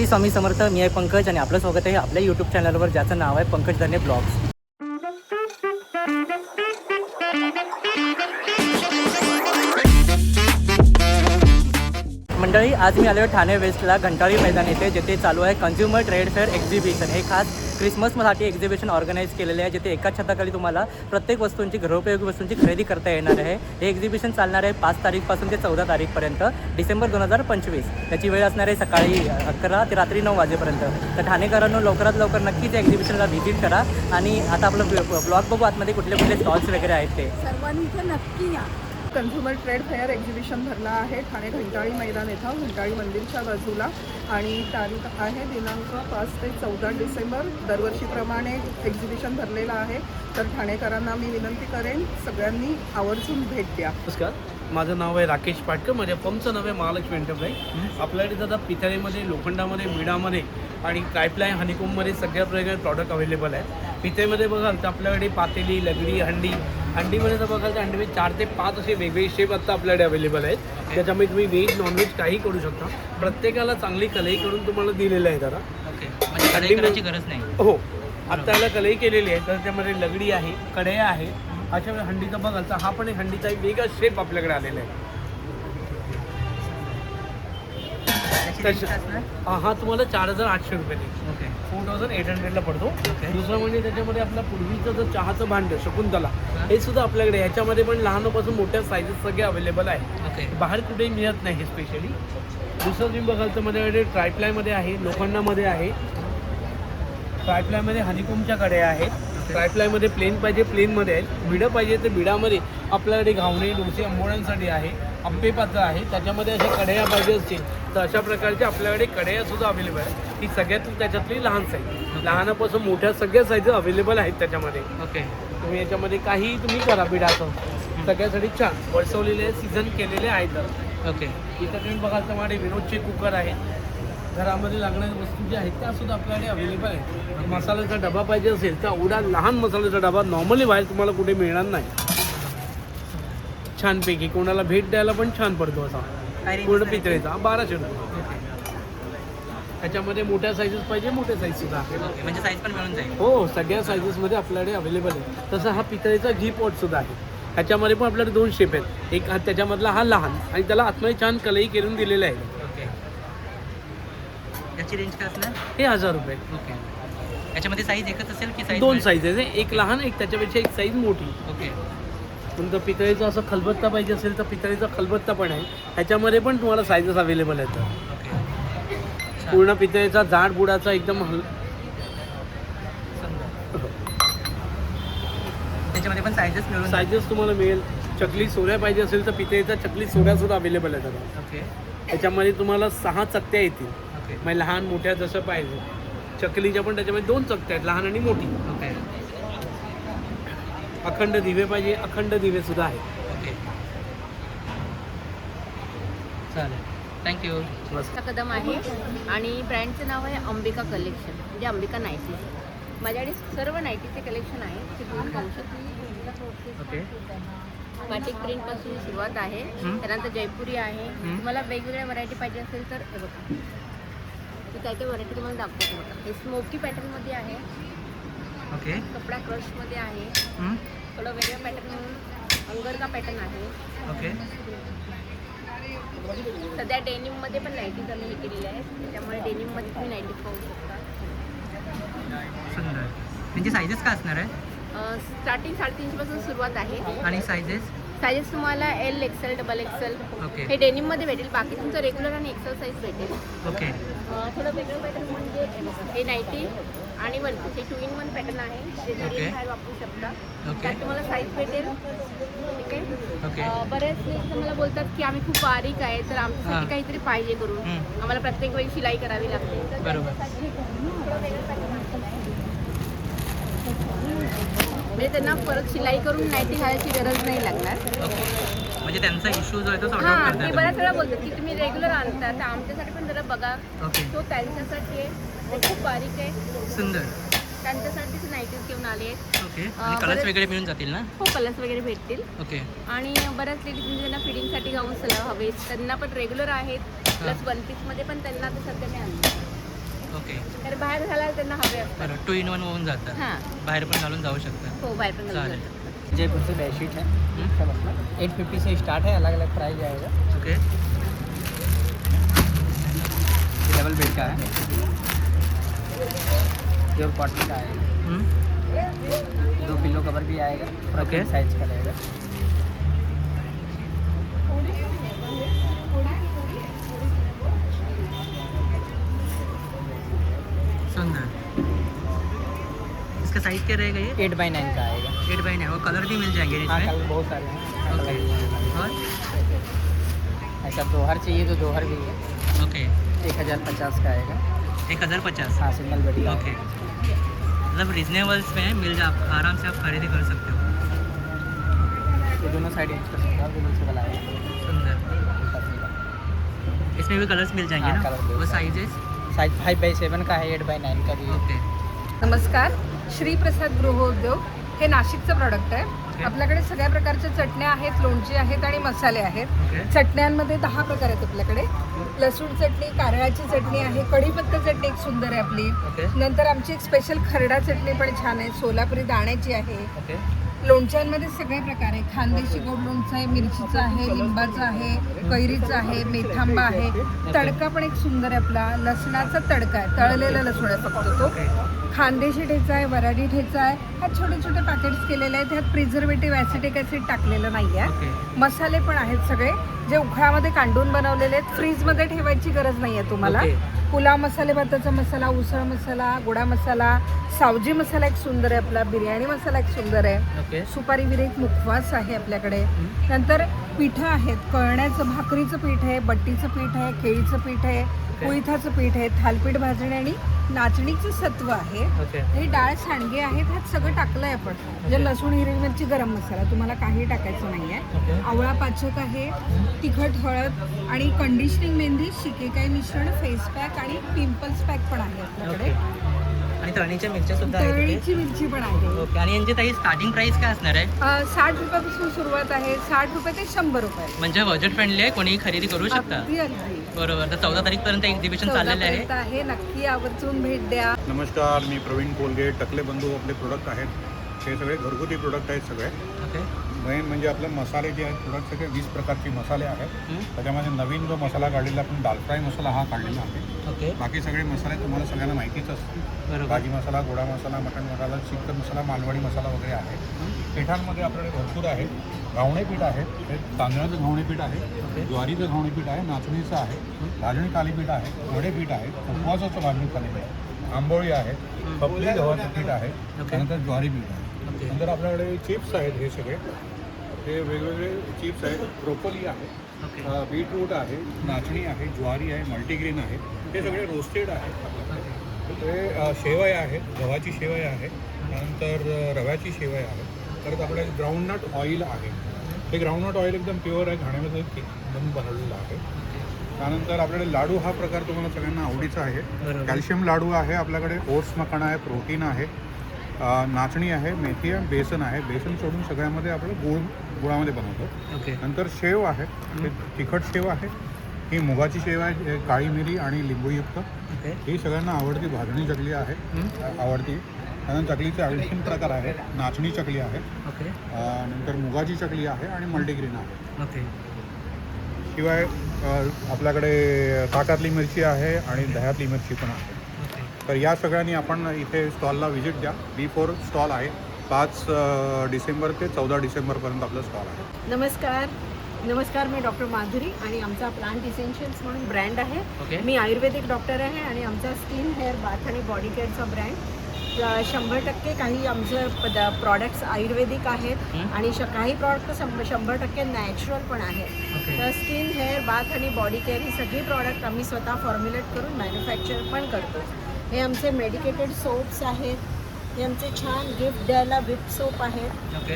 स्वामी समर्थ. मी आहे पंकज आणि आपलं स्वागत आहे आपल्या यूट्यूब चॅनलवर ज्याचं नाव आहे पंकज धने ब्लॉग्स. मंडळी, आज मी आलो आहे ठाणे वेस्टला घंटाळी मैदान येथे, जिथे चालू आहे कन्झ्युमर ट्रेड फेअर एक्झिबिशन. हे खास क्रिसमससाठी एक्झिबिशन ऑर्गनाईज केलेले आहे, जिथे एकाच छताखाली तुम्हाला प्रत्येक वस्तूंची, घरोपयोगी वस्तूंची खरेदी करता येणार आहे. हे एक्झिबिशन चालणार आहे 5 तारीखपासून ते 14 तारीखपर्यंत, डिसेंबर 2025. त्याची वेळ असणार आहे सकाळी 11 ते रात्री 9 वाजेपर्यंत. तर ठाणेकरांनो लवकरात लवकर नक्कीच या एक्झिबिशनला व्हिजिट करा. आणि आता आपलं ब्लॉग बघू आतमध्ये कुठले कुठले स्टॉल्स वगैरे आहेत ते. सर्वांनी इथे नक्की या. कन्झ्युमर ट्रेड फेअर एक्झिबिशन भरला आहे ठाणे घंटाळी मैदान येथं, घंटाळी मंदिरच्या बाजूला. आणि तारीख आहे दिनांक 5 ते 14 डिसेंबर. दरवर्षीप्रमाणे एक्झिबिशन भरलेलं आहे. तर ठाणेकरांना मी विनंती करेन, सगळ्यांनी आवर्जून भेट द्या. नमस्कार, माझं नाव आहे राकेश पाटकर. माझ्या फर्मचं नाव आहे महालक्ष्मी एंटरप्राइज. आपल्याकडे दादा पितळेमध्ये, लोखंडामध्ये, विडामध्ये आणि पाईपलाईन, हनीकोममध्ये सगळ्या प्रकारचे प्रॉडक्ट अवेलेबल आहेत. पितळेमध्ये बघाल तर आपल्याकडे पातेली, लगडी, हंडीमध्ये जर बघाल तर हंडीमध्ये 4 ते 5 असे वेगवेगळे शेप आत्ता आपल्याकडे अवेलेबल आहेत. त्याच्यामध्ये तुम्ही व्हेज, नॉनव्हेज काही करू शकता. प्रत्येकाला चांगली कलई करून तुम्हाला दिलेलं आहे. जरा म्हणजे करायची गरज नाही. हो, आत्ता याला कलई केलेली आहे. तर त्यामध्ये लगडी आहे, कढया आहे. अशा वेळी हंडीचा बघाल तर हा पण एक हंडीचा एक वेगळा शेप आपल्याकडे आलेला आहे. हा तुम्हाला 4,800 रुपये, 4,800ला पडतो. दुसरं म्हणजे त्याच्यामध्ये आपला पूर्वीचं जर चहाचं भांडं शकुंतला, हे सुद्धा आपल्याकडे. ह्याच्यामध्ये पण लहानापासून मोठ्या साईजेस सगळे अवेलेबल आहे. बाहेर कुठेही मिळत नाही हे स्पेशली. दुसरं तुम्ही बघाल तर माझ्याकडे ट्रायप्लायमध्ये आहे, लोखंडामध्ये आहे, ट्रायप्लायमध्ये हनीकोमच्या कड्या आहेत, ट्रायप्लायमध्ये प्लेन पाहिजे प्लेनमध्ये आहेत, विडं पाहिजे तर विडामध्ये आपल्याकडे घावणे, डोसे, आंबोळ्यांसाठी आहे, आंबे पात्र आहे. त्याच्यामध्ये अशा कढया पाहिजे असतील तर अशा प्रकारच्या आपल्याकडे कढयासुद्धा अवेलेबल आहे. ही सगळ्यात त्याच्यातली लहान साईज, लहानापासून मोठ्या सगळ्या साईज अवेलेबल आहेत त्याच्यामध्ये. तुम्ही याच्यामध्ये काही तुम्ही करा बिडाचं, सगळ्यासाठी छान वळसवलेले, सीझन केलेले आहेत. इथं तुम्ही बघाल तर माझे विनोदचे कुकर आहेत. घरामध्ये लागणाऱ्या वस्तू ज्या आहेत त्या सुद्धा आपल्याकडे अवेलेबल आहेत. मसाल्याचा डबा पाहिजे असेल तर एवढा लहान मसाल्याचा डबा नॉर्मली बाहेर तुम्हाला कुठे मिळणार नाही. छानपैकी कोणाला भेट द्यायला पण छान पडतो असा पूर्ण पितळेचा, 1,200 रुपये. त्याच्यामध्ये मोठ्या साईजेस पाहिजे, मोठ्या साईज सुद्धा आहे. म्हणजे साईज पण मिळून जाईल. हो, सगळ्या साईजेसमध्ये आपल्याकडे अवेलेबल आहे. तसं हा पितळेचा घी पॉट सुद्धा आहे. ह्याच्यामध्ये पण आपल्याकडे 2 शेप आहेत. एक त्याच्यामधला हा लहान आणि त्याला आतमध्ये छान कलई करून दिलेलं आहे. याची रेंज काय असणार? हे 1,000 रुपये. याच्यामध्ये साईज एकच असेल की साईज? 2 साईज आहे, एक लहान, एक त्याच्यापेक्षा एक साईज मोठी. तुमचं पितळेचा असं खलबत्ता पाहिजे असेल तर पितळेचा खलबत्ता पण आहे. ह्याच्यामध्ये पण तुम्हाला साईजेस अवेलेबल आहेत. पूर्ण पितळेचा जाड बुडाचा एकदम त्याच्यामध्ये पण साईजेस मिळून साईजेस तुम्हाला मिळेल. चकली सोऱ्या पाहिजे असेल तर पितळेचा चकली सोऱ्या सुद्धा अवेलेबल आहेत. त्याच्यामध्ये तुम्हाला 6 चकत्या येतील. म्हणजे लहान मोठ्या जसं पाहिजे. चकलीच्या पण त्याच्यामध्ये 2 चकत्या आहेत, लहान आणि मोठी. अखंड दिवे पाहिजे, अखंड दिवे सुद्धा आहेत. चालेल, थँक्यू. कदम आहे आणि ब्रँडचं नाव आहे अंबिका कलेक्शन, म्हणजे अंबिका नाईटी. माझ्याकडे सर्व नाईटीचे कलेक्शन आहे, ते तुम्ही पाहू शकता. बाटिक प्रिंटपासून सुरुवात आहे, त्यानंतर जयपुरी आहे. तुम्हाला वेगवेगळ्या व्हरायटी पाहिजे असेल तर हे बघा, मी काय काय व्हरायटी तुम्हाला दाखवतो. बघा, हे स्मोकी पॅटर्नमध्ये आहे, कपडा क्रशमध्ये आहे, थोडं वेगळ्या पॅटर्न अंगरका पॅटर्न आहे. सध्या डेनिममध्ये पण नाईटीज आम्ही हे केलेल्या आहेत, त्याच्यामुळे डेनिममध्ये तुम्ही नाईटीज पाहू शकता. सुंदर. त्यांची साईजेस काय असणार आहे? स्टार्टिंग 350 पासून सुरुवात आहे. आणि साईजेस तुम्हाला L, XL, XXL हे डेनिममध्ये भेटेल. बाकी तुमचं रेग्युलर आणि एक्सेल साईज भेटेल. थोडं वेगळं पॅटर्न म्हणजे हे नाईटी आणि 1 पीस, हे 2 in 1 पॅटर्न आहे, जे जरी बाहेर वापरू शकता. त्यात तुम्हाला साईज भेटेल. ठीक आहे. बरेच लोक मला बोलतात की आम्ही खूप बारीक आहे, तर आमच्यासाठी काहीतरी पाहिजे करून, आम्हाला प्रत्येक वेळी शिलाई करावी लागते. तर त्याच्यासाठी थोडं वेगळं पॅटर्न म्हणजे त्यांना परत शिलाई करून नाईटी घालायची गरज नाही लागणार. म्हणजे त्यांचा इश्यू जो आहे तो सॉर्ट आउट हां, करतात. ते बऱ्याच वेळा बोलतात की तुम्ही रेग्युलर आणता, तर आमच्यासाठी पण जरा बघा. तो त्यांच्यासाठी आहे, ते खूप बारीक आहे. सुंदर. त्यांच्यासाठीच नाईटीज घेऊन आले आहेत. आणि कलर्स वगैरे मिळून जातील ना? हो, कलर्स वगैरे भेटतील. आणि बऱ्याच लेडीज म्हणजे त्यांना फिटिंगसाठी गाऊन सलवार हवे, त्यांना पण रेग्युलर आहेत. प्लस 1 पीसमध्ये पण त्यांना आता सध्या मी आणते. ओके. तर बाहेर घालायला त्यांना हवे असतात. बरं 2 in 1 होऊन जातं. हां बाहेर पण घालून जाऊ शकतं. हो बाहेर पण घालू चालेल. शकतात. जयपुर से बेडशीट है सब अपना 850 से स्टार्ट है, अलग अलग प्राइस आएगा। ओके. ये डबल बेड का है, प्योर कॉटन का आएगा, 2 पिलो कवर भी आएगा, ओके. साइज का रहेगा। सुंदर. इसका साइज क्या रहेगा ये? 8x9 का आएगा। 8x9 है. वो कलर भी मिल जाएंगे हाँ, इसमें. कलर बहुत सारे हैं। ओके. और ऐसा दोहर चाहिए तो दोहर भी है, ओके. 1050 का आएगा। 1050. हाँ, सिंगल बेड का। ओके. मतलब रिजनेबल्स में मिल जा, आप आराम से आप खरीदी कर सकते हो. ये दोनों साइड यूज कर सकते हो, दोनों से वाला आएगा। सुंदर. इसमें भी कलर्स मिल जाएंगे हाँ, ना? कलर मिल वो जाएंगे. साइजेस. साइज 5x7 का है, 8x9 का भी है। ओके. नमस्कार, श्रीप्रसाद गृहोद्योग हे नाशिकचं प्रॉडक्ट आहे. आपल्याकडे सगळ्या प्रकारच्या चटण्या आहेत, लोणची आहेत आणि मसाले आहेत. ओके. चटण्यांमध्ये 10 प्रकार आहेत आपल्याकडे. लसूण चटणी, कारळाची चटणी आहे, कढीपत्ता चटणी एक सुंदर आहे आपली. ओके. नंतर आमची एक स्पेशल खरडा चटणी पण छान आहे, सोलापुरी दाण्याची आहे. ओके. लोणच्यांमध्ये सगळे प्रकार आहे. खानदेशी गोड लोणचं आहे, मिरचीचं आहे, लिंबाचं आहे, कैरीचं आहे, मेथांबा आहे. तडका पण एक सुंदर आहे आपला, लसणाचा तडका आहे, तळलेला लसूण आहे फक्त तो. ओके. खानदेशी ठेचा आहे, वराडी ठेचा आहे. ह्यात छोटे छोटे पॅकेट्स केलेले आहेत. ह्यात प्रिझर्वेटिव्ह ॲसिटिक ॲसिड टाकलेलं नाही आहे. ओके. मसाले पण आहेत सगळे, जे उखळामध्ये कांडून बनवलेले आहेत. फ्रीजमध्ये ठेवायची गरज नाही आहे तुम्हाला. ओके. पुलाव मसाले, भाताचा मसाला, उसळ मसाला, गोडा मसाला, सावजी मसाला एक सुंदर आहे आपला, बिर्याणी मसाला एक सुंदर आहे. ओके. सुपारी विरेक मुखवास आहे आपल्याकडे. नंतर पिठं आहेत, कळण्याचं भाकरीचं पीठ आहे, बट्टीचं पीठ आहे, केळीचं पीठ आहे, कुळिथाचं पीठ आहे, थालपीठ भाजणे आणि नाचणीचं सत्व आहे. ओके. हे डाळ सांडगे आहेत. ह्यात सगळं टाकलंय आपण, म्हणजे लसूण, हिरवी मिरची, गरम मसाला, तुम्हाला काही टाकायचं नाही आहे. ओके. आवळा पाचक आहे, तिखट हळद आणि कंडिशनिंग मेहंदी, शिकेकाई मिश्रण, फेस पॅक आणि पिंपल्स पॅक पण आहे ओके. आपल्याकडे. आणि तळणीच्या मिरच्या सुद्धा आहेत इथे. तळणीची मिरची पण आहे. ओके. आणि यांची ताई स्टार्टिंग प्राइस काय असणार आहे? 60 रुपयापासून सुरुवात आहे, 60 रुपये ते 100 रुपये. म्हणजे बजेट फ्रेंडली आहे, कोणीही खरेदी करू शकता. अगदी अगदी बरोबर. तर 14 तारीखपर्यंत एक्झिबिशन चाललेलं आहे. 14 आहे. नक्की आवर्जून भेट द्या. नमस्कार, मी प्रवीण कोलगे. टकले बंधू आपले प्रोडक्ट आहेत, हे सगळे घरगुती प्रोडक्ट आहेत सगळे. ओके. मेन म्हणजे आपले मसाले जे आहेत प्रोडक्ट सगळे 20 प्रकारचे मसाले आहेत. त्याच्यामध्ये नवीन जो मसाला काढलेला आपण दाल फ्राय मसाला हा काढलेला आहे. ओके. बाकी सगळे मसाले तुम्हाला सगळ्यांना माहितीच असतील. बरोबर. भाजी मसाला, गोडा मसाला, मटण मसाला, चिकन मसाला, मालवणी मसाला वगैरे आहे. पिठांमध्ये आपल्याकडे भरपूर आहे. घावणे पीठ आहे, हे तांदळाचं घावणे पीठ आहे, ज्वारीचं घावणे पीठ आहे, नाचणीचं आहे, भाजणी थालीपीठ आहे, वडे पीठ आहे, उपवासाचं भाजणी थालीपीठ आहे, आंबोळी आहे, खपली गव्हाचं पीठ आहे, त्यानंतर ज्वारी पीठ आहे. नंतर आपल्याकडे चिप्स आहेत, हे सगळे हे वेगवेगळे चिप्स आहेत. ब्रोकोली आहे, बीटरूट आहे, नाचणी आहे, ज्वारी आहे, मल्टीग्रेन आहे. हे सगळे रोस्टेड आहेत आपल्याकडे. हे शेवया आहेत, गव्हाची शेवया आहे, त्यानंतर रव्याची शेवया आहे. परत आपल्याकडे ग्राउंडनट ऑइल आहे. हे ग्राउंडनट ऑइल एकदम प्युअर आहे, घाण्यामध्ये एकदम बनवलेलं आहे. त्यानंतर आपल्याकडे लाडू हा प्रकार तुम्हाला सगळ्यांना आवडीचा आहे. कॅल्शियम लाडू आहे आपल्याकडे, ओट्स मखाना आहे, प्रोटीन आहे, नाचणी आहे, मेथी आहे, बेसन आहे. बेसन सोडून सगळ्यामध्ये आपण गुळामध्ये बनवतो. ओके. नंतर शेव आहे, हे तिखट शेव आहे, ही मुगाची शेव आहे, काळी मिरी आणि लिंबूयुक्त. ओके. ही सगळ्यांना आवडती भाजणी चकली आहे, आवडती. त्यानंतर चकलीचे आणखीन प्रकार आहेत. नाचणी चकली आहे, ओके. नंतर मुगाची चकली आहे आणि मल्टीग्रेन आहे. ओके. शिवाय आपल्याकडे ताकातली मिरची आहे आणि दह्यातली मिरची पण आहे. तर या सगळ्यांनी आपण इथे स्टॉलला व्हिजिट द्या. B4 स्टॉल आहे. 5 डिसेंबर ते 14 डिसेंबरपर्यंत आपलं स्टॉल आहे. नमस्कार, मी डॉक्टर माधुरी आणि आमचा प्लांट इसेन्शियल्स म्हणून ब्रँड आहे. ओके. मी आयुर्वेदिक डॉक्टर आहे आणि आमचा स्किन, हेअर, बाथ आणि बॉडी केअरचा ब्रँड 100% काही आमचे प्रॉडक्ट्स आयुर्वेदिक आहेत आणि काही प्रॉडक्ट 100% नॅचरल पण आहेत. तर स्किन, हेअर, बाथ आणि बॉडी केअर ही सगळी प्रॉडक्ट आम्ही स्वतः फॉर्म्युलेट करून मॅन्युफॅक्चर पण करतो. हे आमचे मेडिकेटेड सोप्स आहेत. हे आमचे छान गिफ्ट द्यायला विप सोप आहेत. ओके.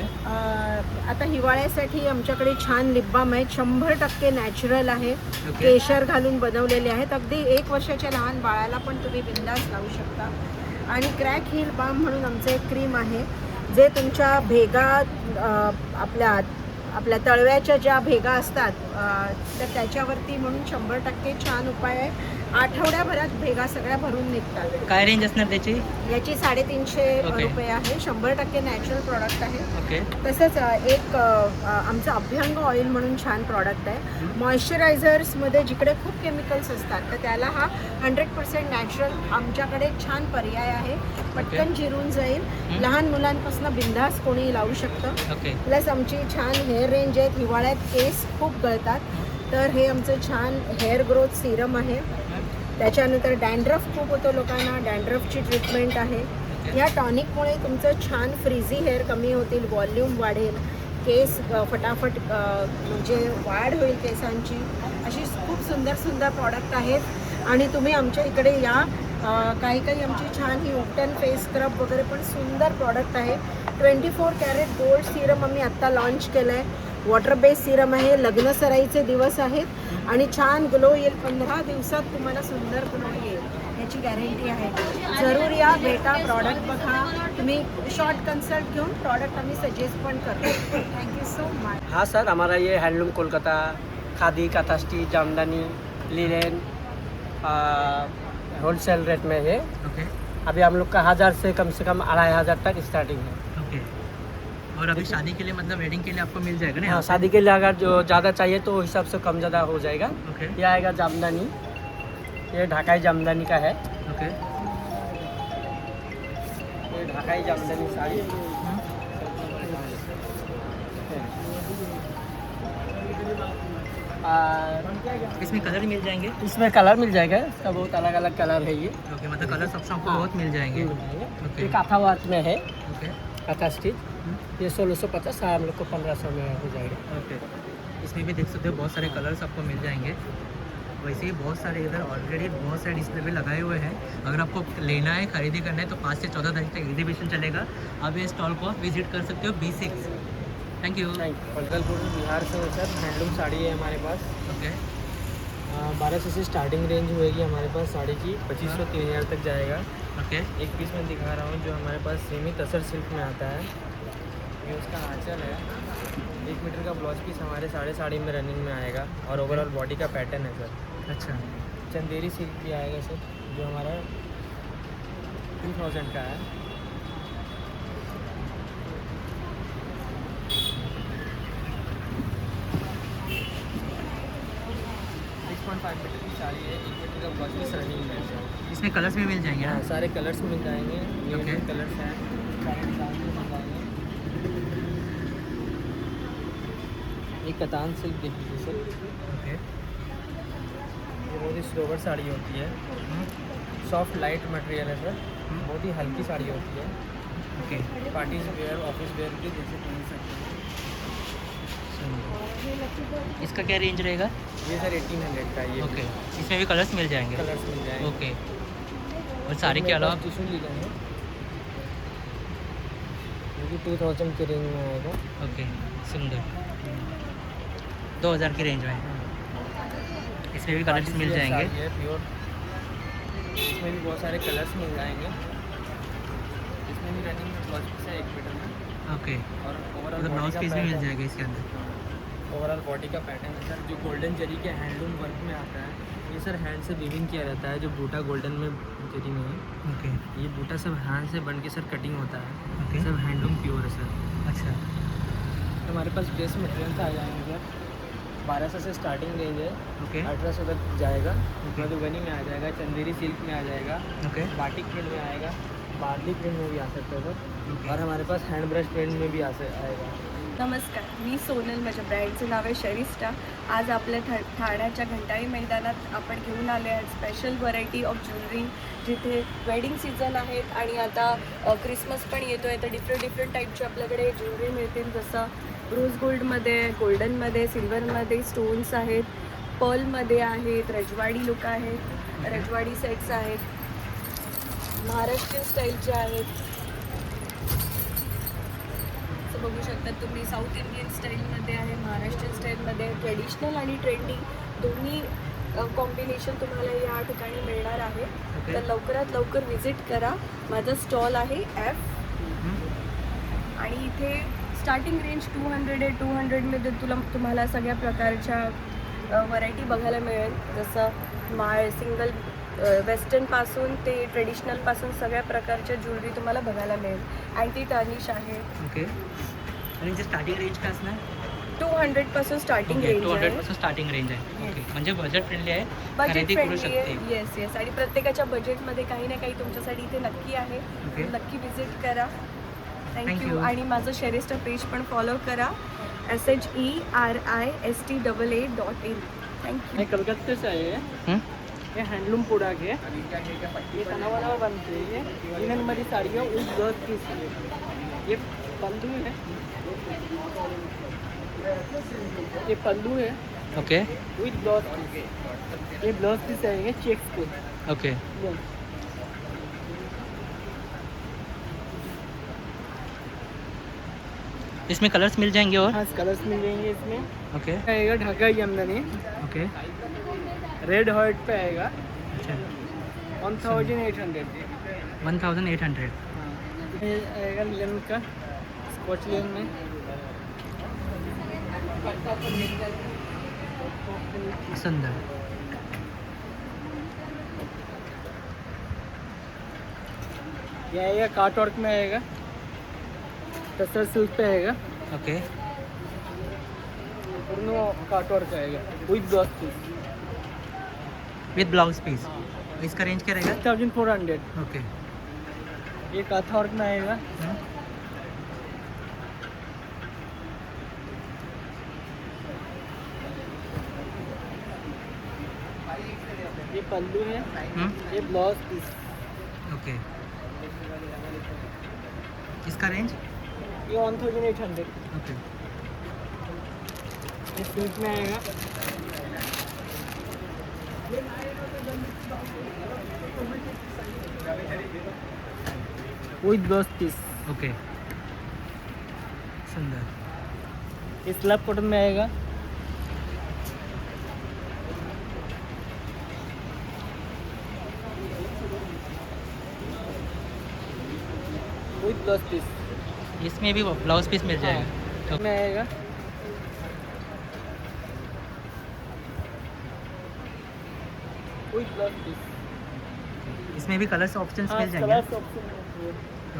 आता हिवाळ्यासाठी आमच्याकडे छान लिप बाम आहेत, 100% नॅचरल आहे, केशर घालून बनवलेले आहेत. अगदी 1 वर्षाच्या लहान बाळाला पण तुम्ही बिंदास लावू शकता. आणि क्रॅक हिल बाम म्हणून आमचं एक क्रीम आहे, जे तुमच्या भेगा आपल्या तळव्याच्या ज्या भेगा असतात तर त्याच्यावरती म्हणून 100% छान उपाय आहे. आठवड्याभरात भेगा सगळ्या भरून निघतात. काय रेंज असणार त्याची? याची 350 ओके. रुपये आहे. 100% नॅचरल प्रॉडक्ट आहे. ओके. तसंच एक आमचं अभ्यंग ऑइल म्हणून छान प्रॉडक्ट आहे. मॉइश्चरायझर्समध्ये जिकडे खूप केमिकल्स असतात तर त्याला हा 100% नॅचरल आमच्याकडे छान पर्याय आहे. पटकन जिरून जाईल. लहान मुलांपासून बिंदास कोणी लावू शकतं. ओके. प्लस आमची छान हेअर रेंज आहे. हिवाळ्यात केस खूप गळतात तर हे आमचं छान हेअर ग्रोथ सिरम आहे. त्याच्यानंतर डॅन्ड्रफ खूप होतो लोकांना, डॅन्ड्रफची ट्रीटमेंट आहे. या टॉनिकमुळे तुमचं छान फ्रीझी हेअर कमी होतील, व्हॉल्यूम वाढेल, केस फटाफट म्हणजे वाढ होईल केसांची. अशी खूप सुंदर सुंदर प्रॉडक्ट आहेत आणि तुम्ही आमच्या इकडे या. काही आमची छान ही उपटन फेस स्क्रब वगैरे पण सुंदर प्रॉडक्ट आहे. 24 कॅरेट गोल्ड सिरम आम्ही आत्ता लॉन्च केलं आहे. वॉटर बेस सिरम आहे. लग्न सराईचे दिवस आहेत आणि छान ग्लो येईल. 15 दिवसात तुम्हाला सुंदर ग्लो येईल याची गॅरंटी आहे. जरूर या, भेटा, प्रॉडक्ट बघा. तुम्ही शॉर्ट कन्सल्ट घेऊन प्रॉडक्ट आम्ही सजेस्ट पण करतो. Thank you so much. हाँ सर, हमारा ये हैंडलूम कोलकाता, खादी, काथास्टी, जामदानी, लिनेन होलसेल रेट में है. ओके. अभी हम लोग का 1000 से कम 2500 तक स्टार्टिंग है. ओके. और अभी शादी के लिए मतलब वेडिंग के लिए आपको मिल जाएगा ना? हाँ, शादी के लिए अगर जो ज़्यादा चाहिए तो उस हिसाब से कम ज़्यादा हो जाएगा. ओके. ये आएगा जामदानी, ये ढाकाई जामदानी का है. ओके. ये ढाकाई जामदानी साड़ी. इसमें कलर मिल जाएंगे? इसमें कलर मिल जाएगा. इसका बहुत अलग अलग कलर है ये. ओके. मतलब कलर ऑप्शन आपको बहुत मिल जाएंगे. ये काथा वर्क में है, ओके. काथा स्टिच. ये 1650, हम लोग को 1500 में हो जाएगा. ओके. इसमें भी देख सकते हो बहुत सारे कलर्स आपको मिल जाएंगे. वैसे ही बहुत सारे इधर ऑलरेडी बहुत सारे डिस्प्ले पे लगाए हुए हैं. अगर आपको लेना है, खरीदी करना है तो 5 से 14 तारीख तक एग्जीबिशन चलेगा. आप ये स्टॉल को विजिट कर सकते हो. B6. Thank you. Bhagalpur Bihar से सर हैंडलूम साड़ी है हमारे पास. ओके. 1200 से स्टार्टिंग रेंज होएगी हमारे पास साड़ी की. 2500-3000 तक जाएगा. ओके. एक पीस में दिखा रहा हूँ जो हमारे पास सेमी तसर सिल्क में आता है. ये उसका आंचल है. 1 मीटर का ब्लाउज पीस हमारे साड़ी में रनिंग में आएगा और ओवरऑल बॉडी का पैटर्न है सर. अच्छा. चंदेरी सिल्क भी आएगा सर जो हमारा 2000 का है. 6.5 मीटर की साड़ी है. 1 मीटर का ब्लाउज पीस रनिंग में है सर. इसमें कलर्स भी मिल जाएंगे ना? हाँ, सारे कलर्स मिल जाएंगे. ये Okay. कलर्स हैं, सारे डिज़ाइन में मिल जाएंगे. ये कतान सिल्क देख लीजिए सर. ओके. ये बहुत ही स्लोवर साड़ी होती है. सॉफ्ट लाइट मटेरियल है सर. बहुत ही हल्की साड़ी होती है. Okay. Parties wear, office wear भी जैसे पहन सकते हैं. इसका क्या रेंज रहेगा? ये सर 1800 का है. ये ओके. इसमें भी कलर्स मिल जाएंगे? कलर्स मिल जाएंगे. ओके. और साड़ी के अलावा टिश्यू ले लेंगे. ये 2000 की रेंज में आएगा. ओके. सुंदर. 2000 की रेंज में. इसमें भी कलर्स मिल जाएंगे? ये प्योर. इसमें भी बहुत सारे कलर्स मिल जाएंगे. इसमें भी रनिंग में ब्लाउज पीस है 1 मीटर में. ओके. और ओवरऑल मतलब ब्लाउज पीस भी मिल जाएगा इसके अंदर? ओवरऑल बॉडी का पैटर्न है सर जो गोल्डन जरी के हैंडलूम वर्क में आता है. ये सर हैंड से वीविंग किया रहता है. जो बूटा गोल्डन में जरी में है. ओके. ये बूटा सब हैंड से बन के सर कटिंग होता है. ओके. सब हैंडलूम प्योर है सर. अच्छा. हमारे पास ड्रेस मटेरियल आ जाएंगे सर. 1200 से स्टार्टिंग रेंज है. ओके. 1800 तक जाएगा. मधुबनी में आ जाएगा, चंदेरी सिल्क में आ जाएगा, ओके. बाटिक प्रिंट में आएगा, बार्ली प्रिंट में भी आ सकता है सर. और हमारे पास हैंड ब्रश प्रिंट में भी आएगा. नमस्कार, मी सोनल. माझ्या ब्रँडचं नाव आहे शरिस्टा. आज आपल्या ठाण्याच्या घंटाळी मैदानात आपण घेऊन आले आहेत स्पेशल व्हरायटी ऑफ ज्वेलरी, जिथे वेडिंग सीझन आहेत आणि आता क्रिसमस पण येतो आहे. तर डिफरंट टाईपचे आपल्याकडे ज्वेलरी मिळतील. जसं रोज गोल्डमध्ये, गोल्डनमध्ये, सिल्वरमध्ये स्टोन्स आहेत, पर्लमध्ये आहेत, रजवाडी लुक आहेत, रजवाडी सेट्स आहेत, महाराष्ट्रीयन स्टाईलचे आहेत. बघू शकता तुम्ही. साऊथ इंडियन स्टाईलमध्ये आहे, महाराष्ट्रीयन स्टाईलमध्ये, ट्रेडिशनल आणि ट्रेंडी दोन्ही कॉम्बिनेशन तुम्हाला या ठिकाणी मिळणार आहे. तर लवकरात लवकर व्हिजिट करा. माझा स्टॉल आहे F आणि इथे स्टार्टिंग रेंज 200 आहे. 200मध्ये तुम्हाला सगळ्या प्रकारच्या व्हरायटी बघायला मिळेल. जसं सिंगल वेस्टर्नपासून ते ट्रेडिशनलपासून सगळ्या प्रकारच्या ज्वेलरी तुम्हाला बघायला मिळेल. अँटी टार्निश आहे. ओके. आणि जे स्टार्टिंग रेंज काय असणार? 200 स्टार्टिंग रेंज आहे. 200 स्टार्टिंग रेंज आहे. ओके. म्हणजे बजेट फ्रेंडली आहे, बजेट खरेदी करू फ्रेंडली आहे. शकते. येस आणि प्रत्येकाच्या बजेटमध्ये काही ना काही तुमच्यासाठी इथे नक्की आहे. ओके. नक्की विजिट करा. Thank thank you. you. आणि माझं शेरिस्टा पेज पण फॉलो करा, SHERISTAA.in. थँक्यू. हे कलकत्ते से आहे. ये हैंडलूम प्रोडक्ट है. ये तनावाला बनते हैं. लिनन मध्ये साड़ी है, उस ब्लाउज पीस है. ये पल्लू है. ये पल्लू है ओके. With blouse piece. ये ब्लाउज पीस आएंगे चेक्स के. ओके. इसमें कलर्स मिल जाएंगे और? हाँ, कलर्स मिल जाएंगे इसमें. ओके. आएगा Dhaka Jamdani. Okay. Red hot पे आएगा अच्छा. 1800. 1800. ये आएगा लिनन का, स्कॉच लिनन में. सुंदर. ये आएगा काट वर्क में आएगा, टसर सिल्क पे आएगा. ओके. पूर्ण काट वर्क आएगा with blouse piece. With blouse piece. इसका रेंज क्या रहेगा? 1400. ओके. ये काथा वर्क में आएगा. ये पल्लू है. ये ब्लाउज पीस. ओके. इसका रेंज? ये 1800. ओके. ये सिल्क में आएगा. With blouse piece. ओके. सुंदर. ये स्लैब कॉटन में आएगा. With blouse piece. इसमें भी ब्लाउज पीस मिल जाएगा. में आएगा. With blouse piece. इसमें भी कलर्स ऑप्शंस हाँ, मिल जाएंगे. कलर्स ऑप्शन है.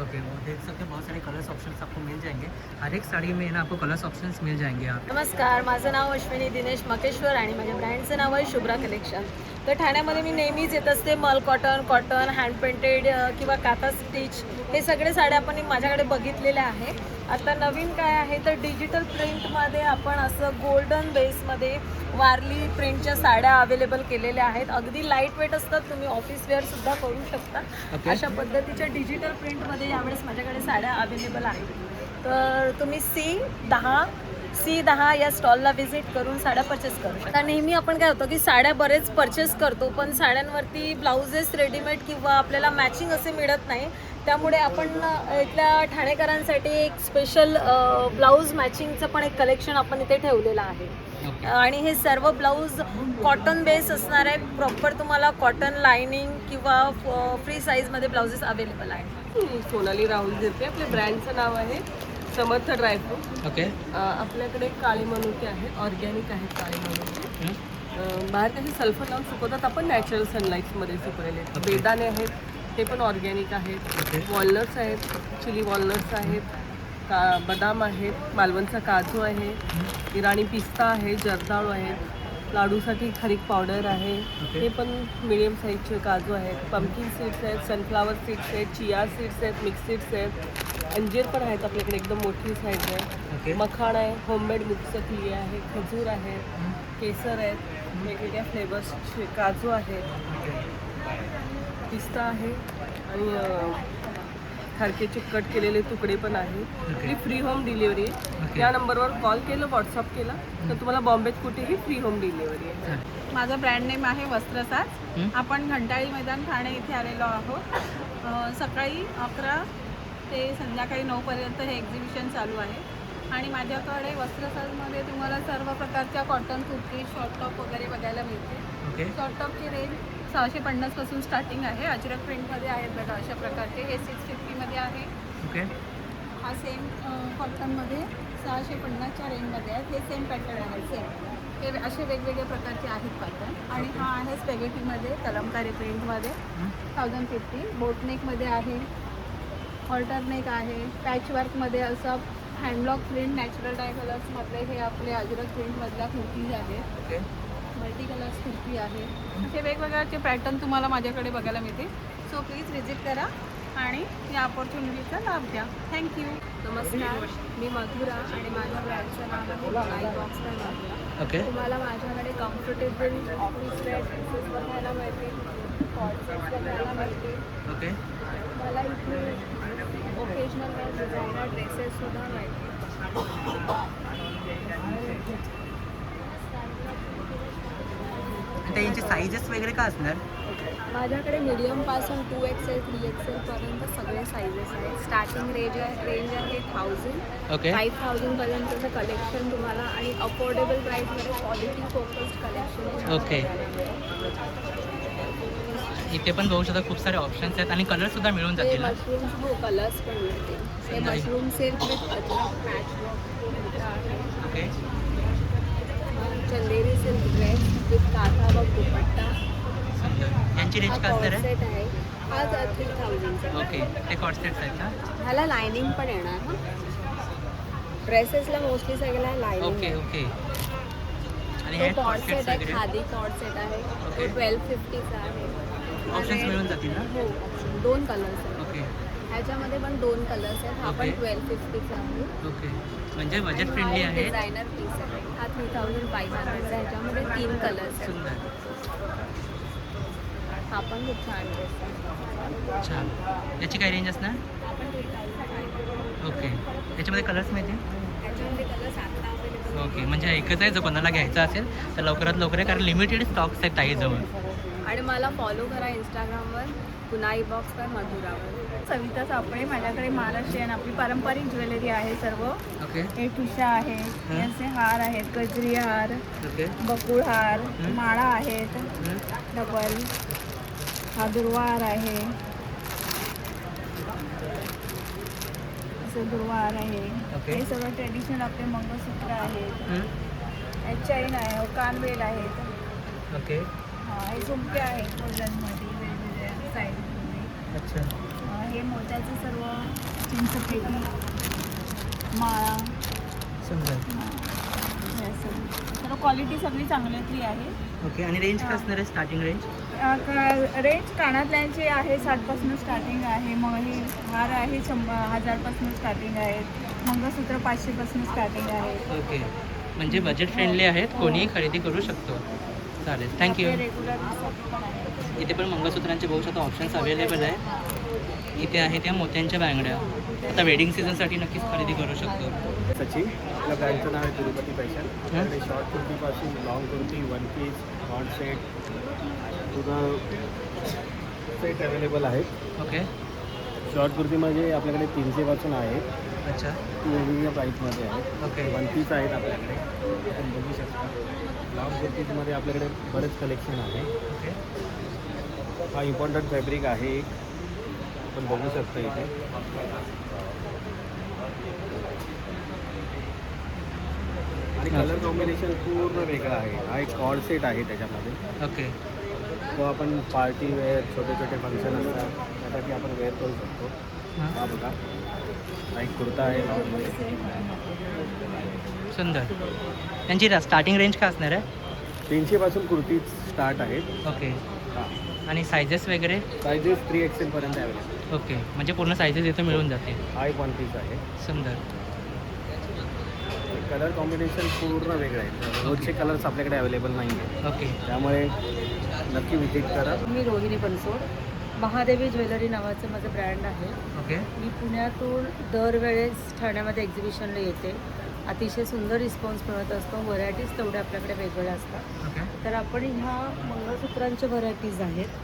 ओके. वो देख सकते हैं बहुत सारे कलर्स ऑप्शंस आपको मिल जाएंगे. हर एक साड़ी में ना आपको कलर्स ऑप्शंस मिल जाएंगे. आप नमस्कार, माझं नाव अश्विनी दिनेश मकेश्वर आणि माझ्या ब्रँडचं नाव आहे शुभ्रा कलेक्शन. तर ठाण्यामध्ये मी नेहमीच येत असते. मल कॉटन हँड पेंटेड किंवा काथा स्टिच हे सगळे साड्या आपण माझ्याकडे बघितलेल्या आहे. आता नवीन काय आहे तर डिजिटल प्रिंटमध्ये आपण असं गोल्डन बेसमध्ये वारली प्रिंटच्या साड्या अवेलेबल केलेल्या आहेत. अगदी लाईट वेट असतात, तुम्ही ऑफिस वेअरसुद्धा करू शकता. अशा पद्धतीच्या डिजिटल प्रिंटमध्ये यावेळेस माझ्याकडे साड्या अवेलेबल आहेत. तर तुम्ही C10 या स्टॉलला व्हिजिट करून साड्या परचेस करू शकता. नेहमी आपण काय होतं की साड्या बरेच परचेस करतो, पण साड्यांवरती ब्लाउजेस रेडीमेड किंवा आपल्याला मॅचिंग असे मिळत नाही. त्यामुळे आपण इथल्या ठाणेकरांसाठी एक स्पेशल ब्लाऊज मॅचिंगचं पण एक कलेक्शन आपण इथे ठेवलेलं आहे. आणि हे सर्व ब्लाऊज कॉटन बेस असणार आहे. प्रॉपर तुम्हाला कॉटन लायनिंग किंवा फ्री साईजमध्ये ब्लाउजेस अवेलेबल आहेत. सोनाली राहुल देते. आपल्या ब्रँडचं नाव आहे समर्थ ड्रायफ्रूट. ओके. आपल्याकडे काळे मनुके आहेत, ऑर्गॅनिक आहेत काळे मनुके. बाहेर काही सल्फर लावून सुकवतात, आपण नॅचरल सनलाईट्समध्ये सुकवलेले आहेत. बेदाणे आहेत, ते पण ऑर्गॅनिक आहेत. वॉलनट्स आहेत, चिली वॉलनट्स आहेत, बदाम आहेत, मालवणचा काजू आहे, इराणी पिस्ता आहे, जर्दाळू आहेत, लाडूसाठी खारीक पावडर आहे. हे पण मिडियम साईजचे काजू आहेत. पंपकिन सीड्स आहेत, सनफ्लावर सीड्स आहेत, चिया सीड्स आहेत, मिक्स सीड्स आहेत. अंजीर पण आहेत आपल्याकडे, एकदम मोठी साईज आहे. मखाण आहे, होममेड मिक्स केली आहे, खजूर आहे, केसर आहेत, वेगवेगळ्या फ्लेवर्सचे काजू आहेत, पिस्ता आहे आणि खारकेचे कट केलेले तुकडे पण आहेत. ही फ्री होम डिलिव्हरी आहे. या नंबरवर कॉल केलं, व्हॉट्सअप केला तर तुम्हाला बॉम्बेत कुठेही फ्री होम डिलिव्हरी आहे. माझं ब्रँड नेम आहे वस्त्रसाज. आपण घंटाळी मैदान ठाणे इथे आलेलो आहोत. सकाळी 11 ते संध्याकाळी 9 पर्यंत हे एक्झिबिशन चालू आहे. आणि माझ्याकडे वस्त्रसाजमध्ये तुम्हाला सर्व प्रकारच्या कॉटन कुर्ती, शॉर्ट टॉप वगैरे बघायला मिळते. शॉर्ट टॉपची रेंज 650 पासून स्टार्टिंग आहे. अजरक प्रिंटमध्ये आहेत बघा अशा प्रकारचे. हे 650मध्ये आहे. हा सेम कॉटनमध्ये 650च्या रेंजमध्ये आहेत. हे सेम पॅटर्न आहे सेम. हे असे वेगवेगळ्या प्रकारचे आहेत पॅटर्न. आणि हा आहे स्पेगेटीमध्ये कलमकारी प्रिंटमध्ये 1050. बोटनेकमध्ये आहे, ऑल्टरनेक आहे, पॅचवर्कमध्ये असं हँडब्लॉक प्रिंट नॅचरल डाय कलर्समधले हे आपले अजरक प्रिंटमधल्या कुर्तीज आहेत. ओके. मल्टी कलर्स कुर्ती आहे. असे वेगवेगळ्याचे पॅटर्न तुम्हाला माझ्याकडे बघायला मिळते. सो प्लीज व्हिजिट करा आणि या ऑपॉर्च्युनिटीचा लाभ घ्या. थँक्यू. नमस्कार, मी मधुरा आणि माझ्या ब्रँडचं नाव आहे बुनाई बॉक्स बाय मधुरा. ओके. तुम्हाला माझ्याकडे कम्फर्टेबल ऑफिस वेअर ड्रेसेस बघायला मिळतील, कॉर्सेस बघायला मिळतील. ओके. मला इथे ओकेजनल वेअर डिझायनर ड्रेसेससुद्धा मिळतील. आता यांचे साईजेस वगैरे का असणार? माझ्याकडे मीडियमपासून 2XL 3XL पर्यंत सगळे साईजेस आहेत. स्टार्टिंग रेंज आहे 1000, ओके. 5000 पर्यंतचं कलेक्शन तुम्हाला आणि अफोर्डेबल प्राईसमध्ये क्वालिटी फोकस्ड कलेक्शन. ओके. इथे पण बघू शकता खूप सारे ऑप्शन्स आहेत आणि कलर सुद्धा मिळून ते जातील ना? मशरूम हो कलर्स पण मिळतील. हे नाही. Mushroom silk with Ajrak patch work आहे. Okay. Chanderi silk dress with काथा व दुपट्टा. यांची रेंज का हा असणार आहे? कॉर्सेट आहे. हा 3000चा. ओके. ते कॉर्सेट्स आहेत का? ह्याला लायनिंग पण येणार ना. ड्रेसेसला मोस्टली सगळ्याला लायनिंग ओके. आहे. ओके. आणि तो हे कॉर्ड कॉर्सेट्स सेट आहे, वगैरे खादी कॉर्ड सेट आहे. तो ओके. 1250चा आहे. ऑप्शन्स मिळून जातील ना? हो, 2 कलर्स आहेत. ओके. ह्याच्यामध्ये पण 2 कलर्स आहेत. हा पण ओके. 1250चा आहे. ओके. म्हणजे बजेट फ्रेंडली आहे. डिझायनर पीस आहे. हा 3500चा. ह्याच्यामध्ये 3 कलर्स आहेत. सुंदर. हा पण खूप छान ड्रेस आहे. छान. याची काय रेंज असणार? हा पण 3000 आहे. ओके. याच्यामध्ये कलर्स मिळतील? ह्याच्यामध्ये कलर्स आता अवेलेबल ओके. म्हणजे एकच आहे, जर कोणाला घ्यायचा असेल तर लवकरात लवकर आहे, कारण लिमिटेड स्टॉक्स आहेत ताईजवळ. आणि मला फॉलो करा इंस्टाग्रामवर बुनाई बॉक्स बाय मधुरावर. सविता सापळे. माझ्याकडे महाराष्ट्रीयन आपली पारंपरिक ज्वेलरी आहे सर्व. ओके. हे ठुशा आहे, हे असे हार आहेत, गजरी हार, ओके. बकुळ हार, माळा आहेत डबल. हा दुर्वाहार आहे, असं दुर्वाहार आहे. ओके. हे सगळं ट्रेडिशनल आपले मंगळसूत्र आहेत, हं. चैन आहे, कानवेल आहेत. ओके. हे झुमके आहेत गोल्डनमध्ये वेगवेगळ्या साईडमध्ये. अच्छा. हे मोत्याचं सर्व चिंचपेटी, माळा. सुंदर. हे सर्व क्वालिटी सगळी चांगल्यातली आहे. ओके. आणि रेंज काय असणार आहे, स्टार्टिंग रेंज? रेंज कानातल्यांची आहे 60पासून स्टार्टिंग आहे. मग हे हार आहे 1000पासून स्टार्टिंग आहेत. मंगळसूत्र 500पासून स्टार्टिंग आहे. ओके. म्हणजे बजेट फ्रेंडली आहेत, कोणीही खरेदी करू शकतो. चालेल, थँक्यू. रेग्युलर पण आहे. इथे पण मंगळसूत्रांचे बहुत सारे ऑप्शन्स अवेलेबल आहे. इथे आहे त्या मोत्यांच्या बांगड्या. आता वेडिंग सीझनसाठी नक्कीच खरेदी करू शकतो. सचिन, आपल्या ब्रँडचं नाव आहे तिरुपती फॅशन. आणि शॉर्ट कुर्तीपासून long kurti, one piece, co-ord set पूर्ण सेट अवेलेबल आहेत. ओके. शॉर्ट कुर्तीमध्ये आपल्याकडे 300पासून आहे. अच्छा. वेगवेगळ्या प्राईसमध्ये आहे. ओके. वन पीस आहेत आपल्याकडे, आपण बघू शकता. लॉंग कुर्तीजमध्ये आपल्याकडे बरेच कलेक्शन आहे. ओके. हा इम्पॉर्टंट फॅब्रिक आहे एक, आपण बघू शकता इथे. आणि कलर कॉम्बिनेशन पूर्ण वेगळं आहे. हा एक कॉर्ड सेट आहे त्याच्यामध्ये. ओके. तो आपण पार्टी वेअर, छोटे छोटे फंक्शन असतात त्यासाठी आपण वेअर करू शकतो. हां. हा बघा, हा एक कुर्ता आहे लॉंगमध्ये. सुंदर. त्यांची स्टार्टिंग रेंज काय असणार आहे? 300पासून कुर्ती स्टार्ट आहेत. ओके. हां, आणि सायझेस वगैरे? सायझेस 3XL पर्यंत अवेलेबल. ओके. म्हणजे पूर्ण सायझेस इथे मिळून जातील. हा एक वन पीस आहे. सुंदर. कलर कॉम्बिनेशन पूर्ण वेगळं आहे. रोजचे कलर्स आपल्याकडे अवेलेबल नाही आहे, ओके. त्यामुळे नक्की विजिट करा. मी रोहिणी बनसोड. महादेवी ज्वेलरी नावाचं माझं ब्रँड आहे. ओके. मी पुण्यातून दरवेळेस ठाण्यामध्ये एक्झिबिशनला येते. अतिशय सुंदर रिस्पॉन्स मिळत असतो. व्हरायटीज तेवढ्या आपल्याकडे वेगवेगळ्या असतात. ओके. तर आपण ह्या मंगळसूत्रांच्या व्हरायटीज आहेत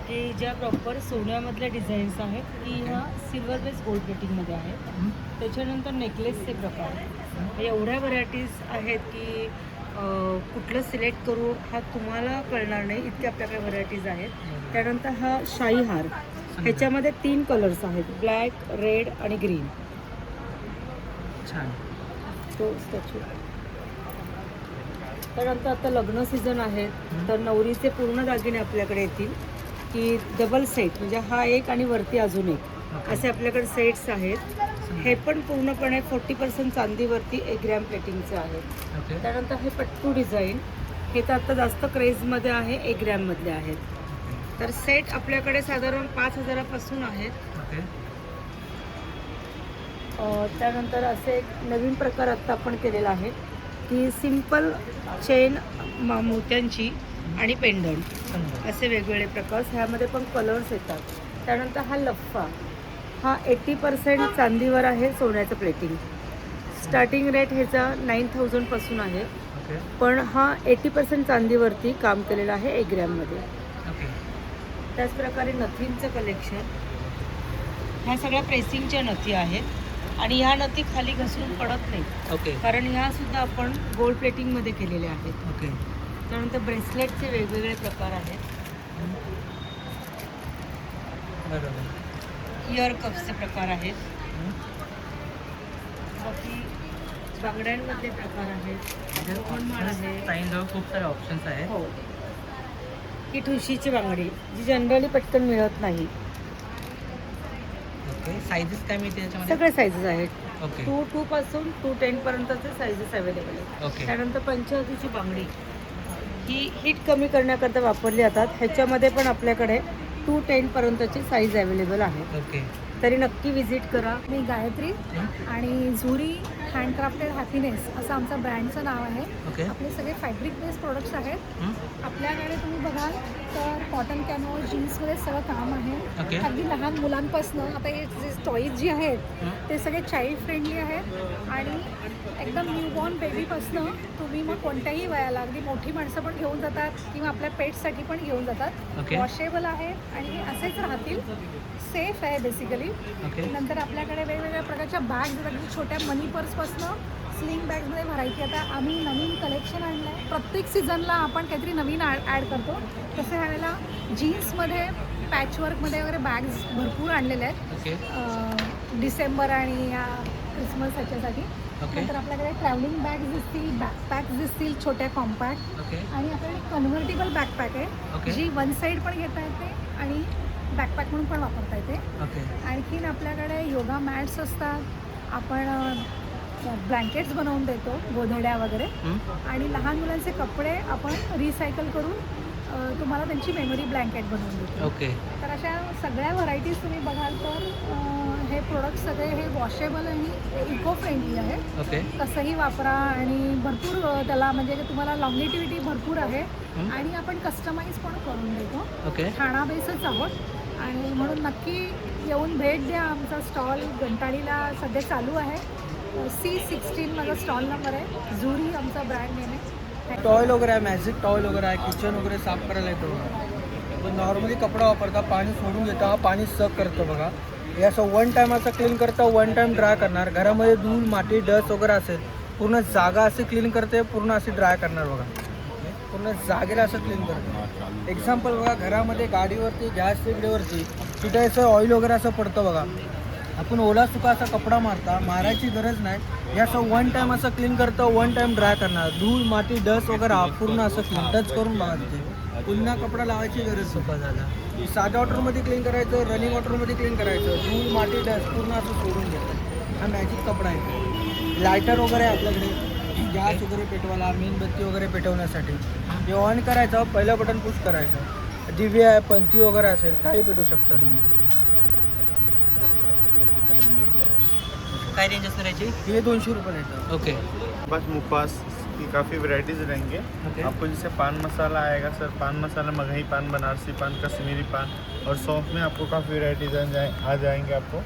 की ज्या प्रॉपर सोन्यामधल्या डिझाईन्स आहेत, की ह्या सिल्वर बेस गोल्ड प्लेटिंगमध्ये आहेत. त्याच्यानंतर नेकलेसचे प्रकार, एवढ्या व्हरायटीज आहेत की कुठलं सिलेक्ट करू हा तुम्हाला कळणार नाही, इतके आपल्याकडे व्हरायटीज आहेत. त्यानंतर हा शाही हार, ह्याच्यामध्ये 3 कलर्स आहेत, ब्लॅक, रेड आणि ग्रीन. छान. तो स्टॅच्यू त्यानंतर आता लग्न सीझन आहेत, तर नवरीचे पूर्ण दागिने आपल्याकडे येतील की डबल सेट, म्हणजे हा एक आणि वरती अजून एक असे आपल्याकडे सेट्स आहेत. हे पण पूर्णपणे 40% चांदीवरती 1 ग्रॅम प्लेटिंगचे आहेत. त्यानंतर हे पट्टू डिझाईन, हे तर आता जास्त क्रेजमध्ये आहे, 1 ग्रॅममधले आहेत. तर सेट आपल्याकडे साधारण 5,000पासून आहेत. त्यानंतर असे एक नवीन प्रकार आत्ता आपण केलेला आहे की सिंपल चेन मोत्यांची आणि पेंडंट असे वेगवेगळे प्रकार, ह्यामध्ये पण कलर्स येतात. त्यानंतर हा लफ्फा, हा 80% चांदीवर आहे, सोन्याचं प्लेटिंग. स्टार्टिंग रेट ह्याचा 9,000पासून आहे, पण हा 80% चांदीवरती काम केलेलं आहे 1 ग्रॅममध्ये. त्याचप्रकारे नथींचं कलेक्शन, ह्या सगळ्या प्रेसिंगच्या नथी आहेत आणि ह्या नथी खाली घसरून पडत नाही, कारण ह्या सुद्धा आपण गोल्ड प्लेटिंगमध्ये केलेल्या आहेत. त्यानंतर ब्रेसलेटचे वेगवेगळे प्रकार आहेत. इयर कप्सचे प्रकार आहेत. बाकी बांगड्यांमधले प्रकार आहेत. रोहनमाळ आहे. ताईंजवळ खूप सारे ऑप्शन्स आहेत. हो, ही ठुशीची बांगडी जी जनरली पटकन मिळत नाही. साईजेस काय मिळते त्याच्यामध्ये? सगळे साईजेस आहेत. 2 पासून 210 पर्यंतचे साईजेस अवेलेबल आहेत. त्यानंतर पंचहळदीची बांगडी, ही हीट कमी करण्याकरता वापरली जातात. ह्याच्यामध्ये पण आपल्याकडे 210 पर्यंतची साईज अवेलेबल आहे. तरी नक्की विजिट करा. मी गायत्री आणि झुरी हँडक्राफ्टेड हॅपीनेस असं आमचं ब्रँडचं नाव आहे. आपले सगळे फॅब्रिक बेस्ड प्रोडक्ट्स आहेत. आपल्याकडे तुम्ही बघाल तर कॉटन कॅनव्हास जीन्समध्ये सगळं काम आहे. अगदी लहान मुलांपासून आता हे जे टॉईज जे आहेत ते सगळे चाइल्ड फ्रेंडली आहेत आणि एकदम न्यूबॉर्न बेबीपासनं तुम्ही मग कोणत्याही वयाला, अगदी मोठी माणसं पण घेऊन जातात किंवा आपल्या पेट्ससाठी पण घेऊन जातात. वॉशेबल आहे आणि हे असेच राहतील. सेफ आहे बेसिकली. नंतर आपल्याकडे वेगवेगळ्या प्रकारच्या बॅग्स आहेत, अगदी छोट्या मनी पर्सपासनं स्लिंग बॅग्समध्ये व्हरायटी. आता आम्ही नवीन कलेक्शन आणलं आहे. प्रत्येक सीझनला आपण काहीतरी नवीन ॲड करतो. तसं ह्यावेळेला जीन्समध्ये पॅचवर्कमध्ये वगैरे बॅग्स भरपूर आणलेले आहेत डिसेंबर आणि या क्रिसमस ह्याच्यासाठी. नंतर आपल्याकडे ट्रॅव्हलिंग बॅग्स दिसतील, बॅकपॅक्स दिसतील छोट्या कॉम्पॅक्ट, आणि आपल्याकडे कन्व्हर्टेबल बॅकपॅक आहे जी 1 साईड पण घेता येते आणि बॅकपॅक म्हणून पण वापरता येते. आणखीन आपल्याकडे योगा मॅट्स असतात. आपण ब्लँकेट्स बनवून देतो, गोधड्या वगैरे, आणि लहान मुलांचे कपडे आपण रिसायकल करून तुम्हाला त्यांची मेमरी ब्लँकेट बनवून देतो. तर अशा सगळ्या व्हरायटीज तुम्ही बघाल तर हे प्रोडक्ट सगळे हे वॉशेबल आणि इको फ्रेंडली आहे. कसंही वापरा आणि भरपूर त्याला म्हणजे तुम्हाला लॉंगिटिव्हिटी भरपूर आहे आणि आपण कस्टमाइज पण करून देतो. ठाणा बेसच आहोत आणि म्हणून नक्की येऊन भेट द्या. आमचा स्टॉल घंटाळीला सध्या चालू आहे. C16 माझा स्टॉल नंबर आहे. झुरी आमचा ब्रँड नेम आहे. टॉयल वगैरे आहे, मॅजिक टॉयल वगैरे आहे, किचन वगैरे साफ करायला येतो. तो नॉर्मली कपडा वापरता, पाणी सोडून घेता, हा पाणी सक करतो बघा. हे असं 1 टाईम असं क्लीन करता, 1 टाईम ड्राय करणार. घरामध्ये धूळ माती डस्ट वगैरे असेल पूर्ण जागा अशी क्लीन करते, पूर्ण अशी ड्राय करणार बघा. पूर्ण जागेला असं क्लीन करतो. एक्झाम्पल बघा, घरामध्ये गाडीवरती गॅस शेगडीवरती तिथे असं ऑइल वगैरे असं पडतं बघा. आपण ओला सुका असा कपडा मारायची गरज नाही. हे असं 1 टाईम असं क्लीन करतं, 1 टाईम ड्राय करणार. धूळ माती डस्ट वगैरे पूर्ण असं क्लीन टच करून बघा. तिथे पुन्हा कपडा लावायची गरज सुका झाला. साध्या वॉटरमध्ये क्लीन करायचं, रनिंग वॉटरमध्ये क्लीन करायचं. धूळ माती डस्ट पूर्ण असं सोडून घेतं. हा मॅजिक कपडा आहे. लायटर वगैरे आहे आपल्याकडे, गॅस वगैरे पेटवायला, मेणबत्ती वगैरे पेटवण्यासाठी. हे ऑन करायचं, पहिलं बटन पुश करायचं. दिवे आहे, पंथी वगैरे असेल, काही पेटवू शकता तुम्ही. काय रेंज असणार याची? ये 200 रुपये लेटर. बस मुफास की काफ़ी वैरायटीज़ रहेंगे. आपको जैसे पान मसाला आएगा सर, पान मसाला मगही पान, बनारसी पान, कश्मीरी पान, और सौंफ में आपको काफ़ी वैरायटीज़ आ जाएंगे. आपको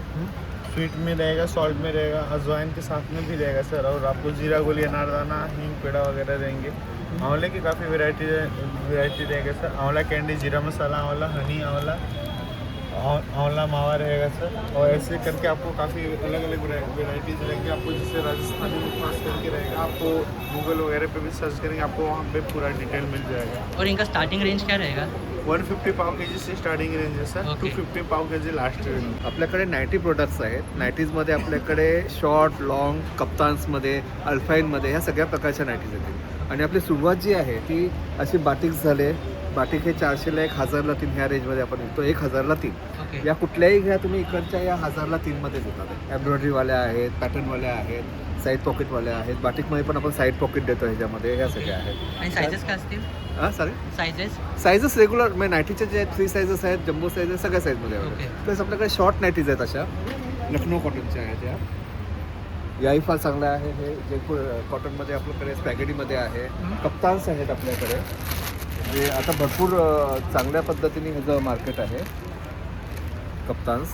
स्वीट में रहेगा, सॉल्ट में रहेगा, अजवाइन के साथ में भी रहेगा सर. और आपको जीरा गोली, अनारदाना, हींग, पेड़ा वगैरह रहेंगे. आंवले की काफ़ी वैरायटी रहेगा सर. आंवला कैंडी, जीरा मसाला आंवला, हनी आंवला, आंवला मावा रहेगा सर, और ऐसे करके आपको काफ़ी अलग अलग वेराइटीज़ रहेंगी। आपको जैसे राजस्थानी ब्रेकफास्ट करके रहेगा, आपको गूगल वगैरह पे भी सर्च करेंगे, आपको वहाँ पे पूरा डिटेल मिल जाएगा। और इनका स्टार्टिंग रेंज क्या रहेगा? 150 पाव के जी से स्टार्टिंग रेंज आहे सर, Okay. 250 पाव के जी लास्ट रेंज। आपल्याकडे नाईटी प्रोडक्ट्स आहेत. नाईटीजमध्ये आपल्याकडे शॉर्ट, लॉंग, कप्तान्समध्ये, अल्फाईनमध्ये ह्या सगळ्या प्रकारच्या नाईटीज येतील. आणि आपली सुरुवात जी आहे ती अशी बाटिक्स झाले. बाटिक हे 400ला 1000ला 3 ह्या रेंजमध्ये आपण विकतो. 1000ला 3. ओके. या कुठल्याही घ्या तुम्ही इकडच्या या 1000ला 3मध्ये देतात. एम्ब्रॉयडरीवाल्या आहेत, पॅटर्नवाल्या आहेत, साईड पॉकेटवाल्या आहेत. बाटिकमध्ये पण आपण साईड पॉकेट देतो ह्याच्यामध्ये. ह्या सगळ्या आहेत. आणि सायझेस काय असतील? हां सॉरी, सायझेस रेग्युलर म्हणजे नाईटीचे जे आहेत 3 साईजेस आहेत, जम्बो साईज आहेत, सगळ्या साईजमध्ये ओके. आहेत. प्लस आपल्याकडे शॉर्ट नाईटीज आहेत अशा लखनौ कॉटनच्या आहेत या. याही फार चांगल्या आहे. हे जयपूर कॉटनमध्ये आपल्याकडे स्पॅगेटीमध्ये आहे. कप्तान्स आहेत आपल्याकडे, जे आता भरपूर चांगल्या पद्धतीने ह्याचं मार्केट आहे. कप्तान्स,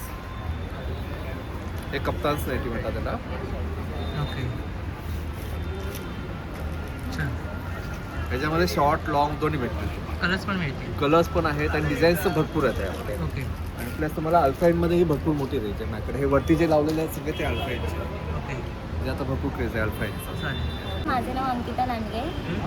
हे कप्तान्स नाईटी म्हणतात त्याला. ओके. अच्छा. ह्याच्यामध्ये शॉर्ट, लॉंग दोन्ही भेटतील. कलर्स पण मिळतील. कलर्स पण आहेत आणि डिझाईन्स भरपूर आहेत यामध्ये. ओके. आणि प्लस तुम्हाला अल्फाईनमध्येही भरपूर मोठी रेंज आहे माझ्याकडे. हे वरती जे लावलेले आहेत सगळे ते अल्फाईनचे. ओके. म्हणजे आता भरपूर क्रेज आहे अल्फाईनचं. चालेल. माझं नाव अंकिता लांडगे.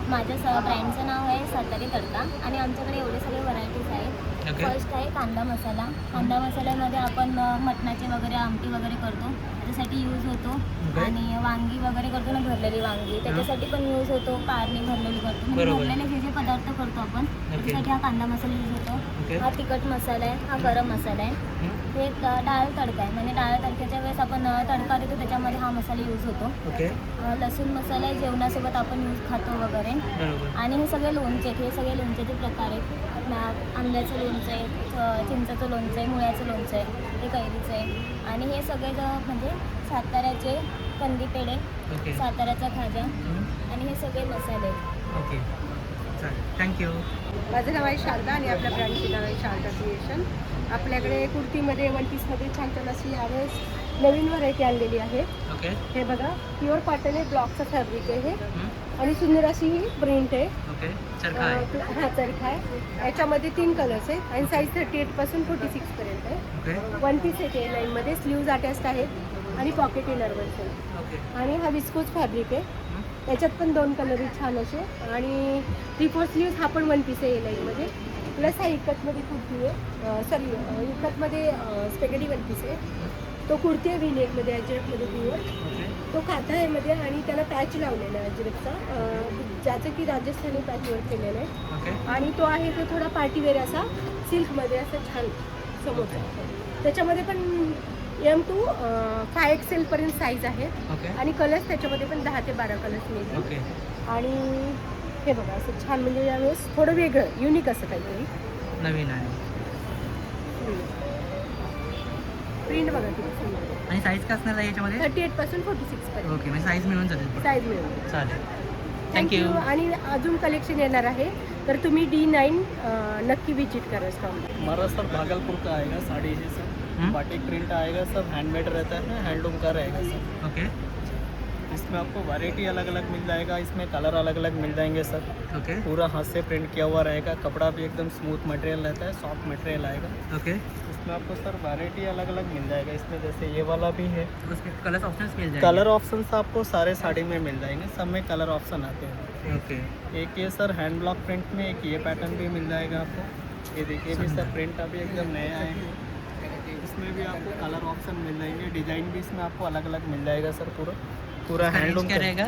माझ्या ब्रँडचं नाव आहे सातारी तडका आणि आमच्याकडे एवढे सगळे व्हरायटीज आहेत. ओके. फर्स्ट आहे कांदा मसाला. कांदा मसाल्यामध्ये आपण मटणाचे वगैरे आमटी वगैरे करतो, त्याच्यासाठी यूज होतो. ओके. आणि वांगी वगैरे करतो ना, भरलेली वांगी, त्याच्यासाठी पण यूज होतो. कारली भरलेली करतो, म्हणजे बरोबर. भरलेले जे जे पदार्थ करतो आपण त्याच्यासाठी हा कांदा मसाला यूज होतो. ओके. हा तिखट मसाला आहे, हा गरम मसाला आहे. हे डाळ तडका आहे, म्हणजे डाळ तडक्याच्या वेळेस आपण तडका देतो त्याच्यामध्ये हा मसाला यूज होतो. ओके. लसूण मसाला आहे, जेवणासोबत आपण यूज खातो वगैरे. बरोबर. आणि हे सगळे लोणचे आहेत. हे सगळे लोणच्याचे प्रकार आहेत. आंब्याचं लोणचं आहे, चिंचाचं लोणचं आहे, मुळ्याचं लोणचं आहे, हे कैरीचं आहे. आणि हे सगळे म्हणजे साताऱ्याचे कंदी पेढे, ओके. साताऱ्याचा खाजा आणि हे सगळे मसाले आहेत. ओके. चालेल. थँक्यू. माझं नाव आहे शारदा आणि आपल्या ब्रँडचे नाव आहे शारदा क्रिएशन. आपल्याकडे कुर्तीमध्ये, वन पीसमध्ये छान छान अशी यावेळेस नवीन व्हरायटी आणलेली आहे. ओके. हे बघा, प्युअर कॉटन आहे, ब्लॉकचं फॅब्रिक आहे हे. आणि सुंदर अशी ही प्रिंट आहे. ओके. चरखा आहे. हा चरखा आहे. याच्यामध्ये 3 कलर्स आहेत आणि साईज 38 पासून 46 पर्यंत आहे. ओके. वन पीस आहे ते लाईनमध्ये, स्लीव्ज अटॅच्ड आहेत आणि पॉकेट इनरवन्स आहे. ओके. आणि हा विस्कोच फॅब्रिक आहे. याच्यात पण 2 कलर आहेत छान असे. आणि 3/4 स्लीव्ज हा पण वन पीस आहे लाईनमध्ये. प्लस हा इकतमध्ये कुर्ती आहे, सॉरी इकतमध्ये स्पेगेटी वन पीस आहे. तो कुर्ती आहे व्हीनेकमध्ये, अजरकमध्ये प्युअर. तो काथा आहे मध्ये आणि त्याला पॅच लावलेला आहे अजरकचा, ज्याचं की राजस्थानी पॅचवर्क केलेलं आहे. ओके. आणि तो आहे तो थोडा पार्टीवेअर असा सिल्कमध्ये असं छान समोरचा. त्याच्यामध्ये पण M to 5XL पर्यंत साईज आहे. ओके. आणि कलर्स त्याच्यामध्ये पण 10 ते 12 कलर्स मिळतील. ओके. आणि हे बघा असं छान, म्हणजे यावेळेस थोडं वेगळं युनिक असं काहीतरी नवीन आहे. प्रिंट बघा किती सुंदर आहे. आणि साईज काय असणार आहे याच्यामध्ये? 38 पासून 46 पर्यंत ओके. म्हणजे साईज मिळून जातील. साईज मिळून. चालेल. थँक्यू. थँक्यू. आणि अजून कलेक्शन येणार आहे, तर तुम्ही D9 नक्की विजिट करा स्टॉल. हमारा सर भागलपुर का आएगा साड़ी है सर. बाटिक प्रिंट आएगा, सब हैंडमेड रहता है, हैंडलूम का रहेगा सर. ओके. इसमें आपको वैरायटी अलग अलग मिल जाएगा. इसमें कलर अलग अलग मिल जाएंगे सर. ओके. पूरा हाथ से प्रिंट किया हुआ रहेगा. कपड़ा भी एकदम स्मूथ मटेरियल रहता है, सॉफ्ट मटेरियल आएगा. ओके. इसमें आपको सर वैरायटी अलग अलग मिल जाएगा. इसमें जैसे ये वाला भी है. उसके कलर्स ऑप्शंस मिल जाएंगे. कलर ऑप्शंस आपको सारे साड़ी में मिल जाएंगे, सब में कलर ऑप्शन आते हैं. ओके. एक ये सर हैंड ब्लॉक प्रिंट में, एक ये पैटर्न भी मिल जाएगा आपको. ये देखिए भी सर प्रिंट अभी एकदम नया है. इसमें भी आपको कलर ऑप्शन मिल जाएंगे. डिज़ाइन भी इसमें आपको अलग अलग मिल जाएगा सर. पूरा हैंडलूम क्या रहेगा?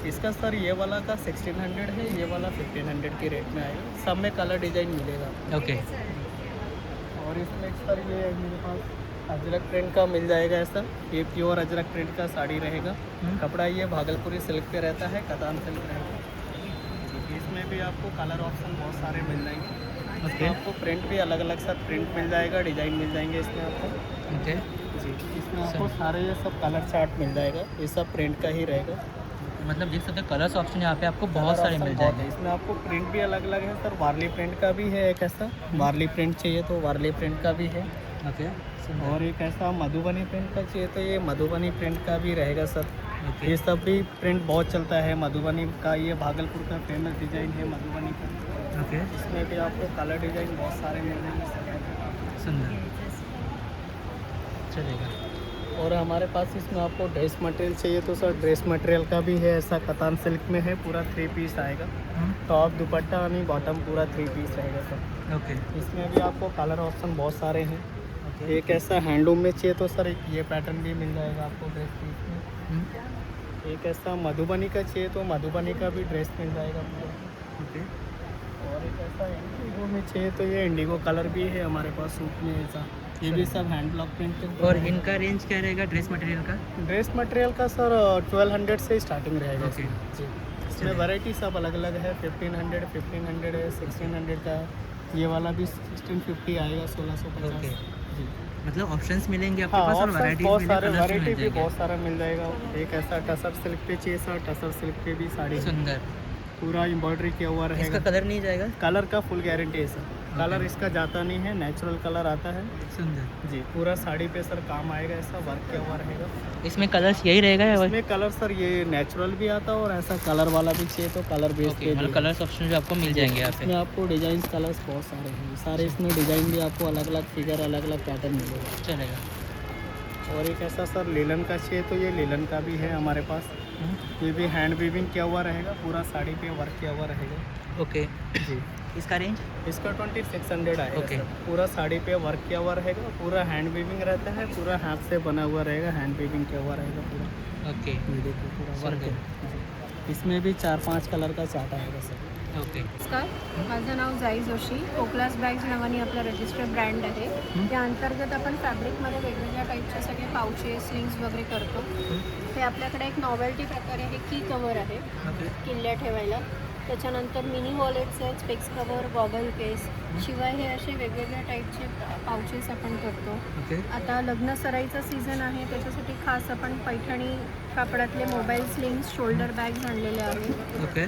इसका सर ये वाला का 1600 है, ये वाला 1500 के रेट में आएगा. सब में कलर डिज़ाइन मिलेगा. ओके. और इसमें सर ये मेरे पास अजरक प्रिंट का मिल जाएगा ऐसा. ये प्योर अजरक प्रिंट का साड़ी रहेगा. कपड़ा ये भागलपुरी सिल्क पे रहता है, कतान सिल्क रहेगा. इसमें भी आपको कलर ऑप्शन बहुत सारे मिल जाएंगे. इसमें आपको प्रिंट भी अलग अलग सर प्रिंट मिल जाएगा, डिज़ाइन मिल जाएंगे इसमें आपको. ओके. जी. इसमें आपको सारे ये सब कलर चार्ट मिल जाएगा. ये सब प्रिंट का ही रहेगा. मतलब देख सकते हो कलर्स ऑप्शन यहाँ पे आपको बहुत सारे मिल जाएंगे. इसमें आपको प्रिंट भी अलग अलग है सर. वारली प्रिंट का भी है एक ऐसा. वारली प्रिंट चाहिए तो वारली प्रिंट का भी है. ओके. और एक ऐसा मधुबनी प्रिंट का चाहिए तो ये मधुबनी प्रिंट का भी रहेगा सर. ये सब भी प्रिंट बहुत चलता है मधुबनी का. ये भागलपुर का फेमस डिज़ाइन है मधुबनी का. ओके. इसमें भी आपको कलर डिज़ाइन बहुत सारे मिल जाएंगे सर. सुंदर. चलेगा। और हमारे पास इसमें आपको ड्रेस मटेरियल चाहिए तो सर ड्रेस मटेरियल का भी है, ऐसा कतान सिल्क में है, पूरा 3 पीस आएगा। टॉप दुपट्टा और बॉटम पूरा 3 पीस रहेगा सर। ओके। इसमें भी आपको कलर ऑप्शन बहुत सारे हैं। एक ऐसा हैंडलूम में चाहिए तो सर ये पैटर्न भी मिल जाएगा आपको ड्रेस पीस में। एक ऐसा मधुबनी का चाहिए तो मधुबनी का भी ड्रेस मिल जाएगा पूरा। ओके। और एक ऐसा इंडिगो में चाहिए तो ये इंडिगो कलर भी है हमारे पास सूट में ऐसा। ये भी सब हैंड ब्लॉक प्रिंटेड। और इनका रेंज क्या रहेगा ड्रेस मटेरियल का? ड्रेस मटेरियल का सर 1200 से स्टार्टिंग रहेगा। ओके। जी, इसमें वैरायटी सब अलग अलग है। 1500 है, 1600 का है। ये वाला भी 1650 आएगा, 1650। ओके। जी, मतलब ऑप्शंस मिलेंगे आपके हाँ, पास और ऑप्शन वैराइटीज बहुत मिलेंगे, सारे, कलर्स भी वैरायटी मिल भी जाएंगे। बहुत सारा मिल जाएगा। एक ऐसा टसर सिल्क पे चाहिए सर, टसर सिल्क पे भी साड़ी है। सुंदर। पूरा एम्ब्रॉयडरी किया हुआ इसका रहेगा। कलर नहीं जाएगा? कलर का फुल गारंटी है सर। कलर इसका जाता नहीं है, नेचुरल कलर आता है। सुंदर। जी, पूरा साड़ी पे सर काम आएगा, ऐसा वर्क किया हुआ रहेगा। इसमें कलर्स यही रहेगा या इसमें कलर सर ये नेचुरल भी आता है और ऐसा कलर वाला भी चाहिए तो कलर बेस पे मतलब कलर्स ऑप्शन भी आपको मिल जाएंगे यहाँ इसमें पे? आपको डिजाइन कलर्स बहुत सारे हैं, सारे इसमें डिजाइन भी आपको अलग अलग फिगर, अलग अलग पैटर्न मिलेगा। चलेगा। और एक ऐसा सर लेलन का चाहिए तो ये लेलन का भी है हमारे पास। ये भी हैंड वीविंग किया हुआ रहेगा, पूरा साड़ी पे वर्क किया हुआ रहेगा। ओके। जी, इसका रेंज? इसका 2600 आएगा। ओके। सर पूरा साड़ी पे वर्क किया हुआ रहेगा, पूरा हैंड वीविंग रहता है, पूरा हाथ से बना हुआ रहेगा, हैंड वीविंग किया हुआ रहेगा पूरा। ओके। ये देखिए पूरा वर्क सुंदर। है। इसमें भी 4-5 कलर का चार्ट आएगा सर। ओके। नमस्कार, माझं नाव जाई जोशी. कोकलास बॅग्स नावाने आपलं रजिस्टर्ड ब्रँड आहे. त्या अंतर्गत आपण फॅब्रिकमध्ये वेगवेगळ्या टाईपचे सगळे पाउचेस, स्लिंग्स वगैरे करतो. हे आपल्याकडे एक नॉवेल्टी प्रकारे हे की कवर आहे किल्ल्या ठेवायला. त्याच्यानंतर मिनी वॉलेट्स आहेत, स्पेक्स कवर, गॉगल केस. शिवाय हे असे वेगवेगळ्या टाईपचे पाउचेस आपण करतो. ओके. आता लग्न सराईचा सीझन आहे, त्याच्यासाठी खास आपण पैठणी कापडातले मोबाईल स्लिंग्स, शोल्डर बॅग्स आणलेले आहेत. ओके.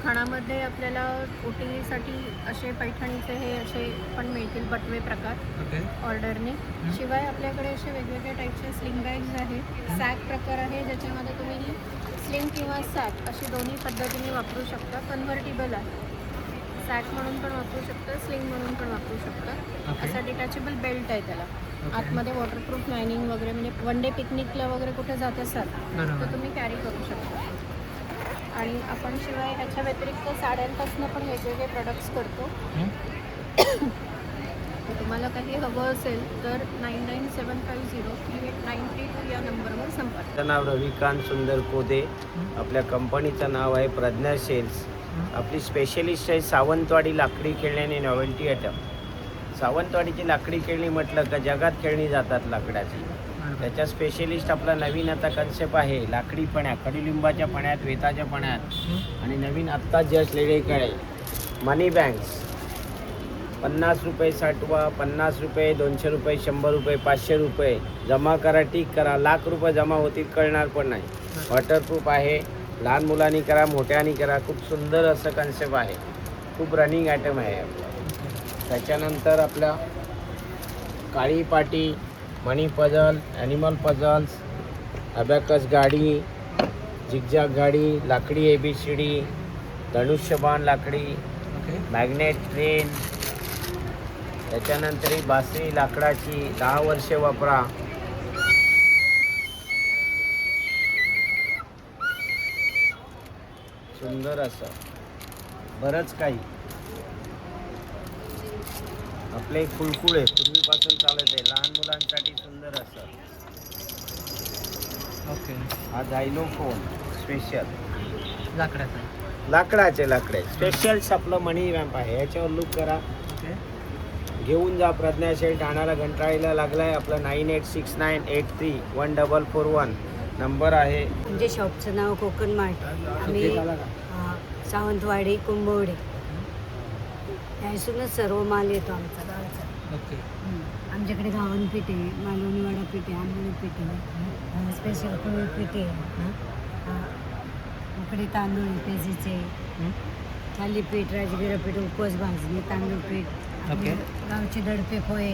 खाणामध्ये आपल्याला ओटीसाठी असे पैठणीचे हे असे पण मिळतील बटवे प्रकार ओके. ऑर्डरने. शिवाय आपल्याकडे असे वेगवेगळ्या टाईपचे स्लिंग बॅग्स आहेत. सॅक प्रकार आहे, ज्याच्यामध्ये तुम्ही स्लिंग किंवा सॅक अशी दोन्ही पद्धतीने वापरू शकता. कन्व्हर्टेबल आहे, सॅक म्हणून पण वापरू शकता, स्लिंग म्हणून पण वापरू शकता. असा डिटॅचेबल बेल्ट आहे त्याला. आतमध्ये वॉटरप्रूफ लायनिंग वगैरे, म्हणजे वन डे पिकनिकला वगैरे कुठे जात असाल तर तुम्ही कॅरी करू शकता. आणि आपण शिवाय ह्याच्या व्यतिरिक्त साड्यांपासून पण वेगवेगळे प्रोडक्ट्स करतो. तुम्हाला काही हवं असेल तर 9975038932 या नंबरवर संपर्क. माझं नाव रविकांत सुंदर कोदे. आपल्या कंपनीचं नाव आहे प्रज्ञा सेल्स. आपली स्पेशलिस्ट आहे सावंतवाडी लाकडी खेळणी आणि नॉवेल्टी आयटम. सावंतवाडीची लाकडी खेळणी म्हटलं का जगात खेळणी जातात लाकडाची. त्याच्या स्पेशलिस्ट आपला नवीन आता कन्सेप्ट आहे लाकडी पण्या, कडुलिंबाच्या पण्यात, वेताच्या पण्यात. आणि नवीन आत्ता जस्ट लेडेकडे मनी बँक्स 50 रुपये साठवा, 50 रुपये, 200 रुपये, 100 रुपये, 500 रुपये जमा करा, टिक करा. लाख रुपये जमा होतील कळणार पण नाही. वॉटरप्रूफ आहे, लहान मुलांनी करा, मोठ्यानी करा. खूप सुंदर असं कन्सेप्ट आहे, खूप रनिंग आयटम आहे आपलं. त्याच्यानंतर आपल्या काळी पाटी, मनी पझल, ॲनिमल पझल्स, अबॅकस गाडी, झिगझॅग गाडी, लाकडी ABCD, धनुष्यबाण लाकडी, मॅग्नेट ट्रेन. त्याच्यानंतर ही बासरी लाकडाची 10 वर्षे वापरा. सुंदर असं बरंच काही. आपले एक कुळकुळ आहे, पूर्वीपासून चालत आहे, लहान मुलांसाठी सुंदर असं. ओके. हा झायलोफोन स्पेशल लाकडाचे लाकडे स्पेशल आपलं मनी रॅम्प आहे. याच्यावर लुक करा, घेऊन जा. प्रज्ञा शेल ठाण्याला घंटाळीला लागलाय. आपलं 9869831441 नंबर आहे. म्हणजे शॉपचं नाव कोकण मार्ट. आम्ही सावंतवाडी, कुंभवडे यासूनच सर्व माल येतो आमचा गावचा. ओके. आमच्याकडे गावन पीठ आहे, मालवणी वडा पीठ आहे, आंबोली पीठ आहे, स्पेशल पोळी पीठ आहे, उकडे तांदूळ पेजीचे, थालीपीठ, राजगिरा पीठ, उपवास भाजणी, तांदूळ पीठ, गावचे दडपे पोहे,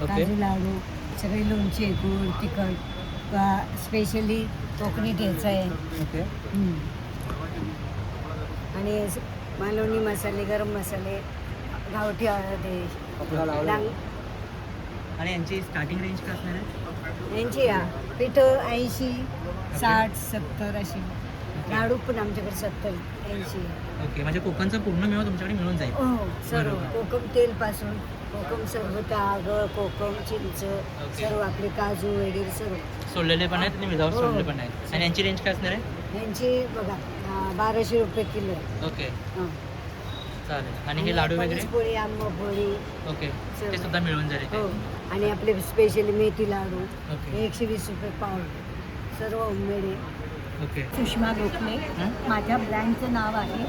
काजू लाडू, सगळे लोणचे, गोड, तिखट, स्पेशली कोकणी ठेचा आहे. ओके. आणि मालवणी मसाले, गरम मसाले, गावठी हळद आहे, आणि यांची स्टार्टिंग रेंज काय असणार आहे? यांची पिठं 80, 60, 70 अशी. लाडू पण आमच्याकडे 70, 80. ओके, म्हणजे कोकणचा पूर्ण मेवा तुमच्याकडे मिळून जाईल. हो सर्व. बरोबर. कोकम तेलपासून कोकम सरबत, आगळ, कोकम, चिंच, सर्व आपले काजू वगैरे सर्व. सोललेले पण आहेत आणि विदाऊट हो. सोललेले पण आहेत. आणि यांची रेंज काय असणार आहे? यांची बघा 1200 रुपये किलो आहे. ओके, हं. चालेल. आणि हे लाडू वगैरे? पणीसपोळी, आंबापोळी. ओके, सर्व. ते सुद्धा मिळून जाईल हो. इथे. आणि आपले स्पेशली मेथी लाडू ओके. हे 120 रुपये पाव. सर्व होममेड आहे. ओके. सुषमा गोखले. हं? माझ्या ब्रँडचं नाव आहे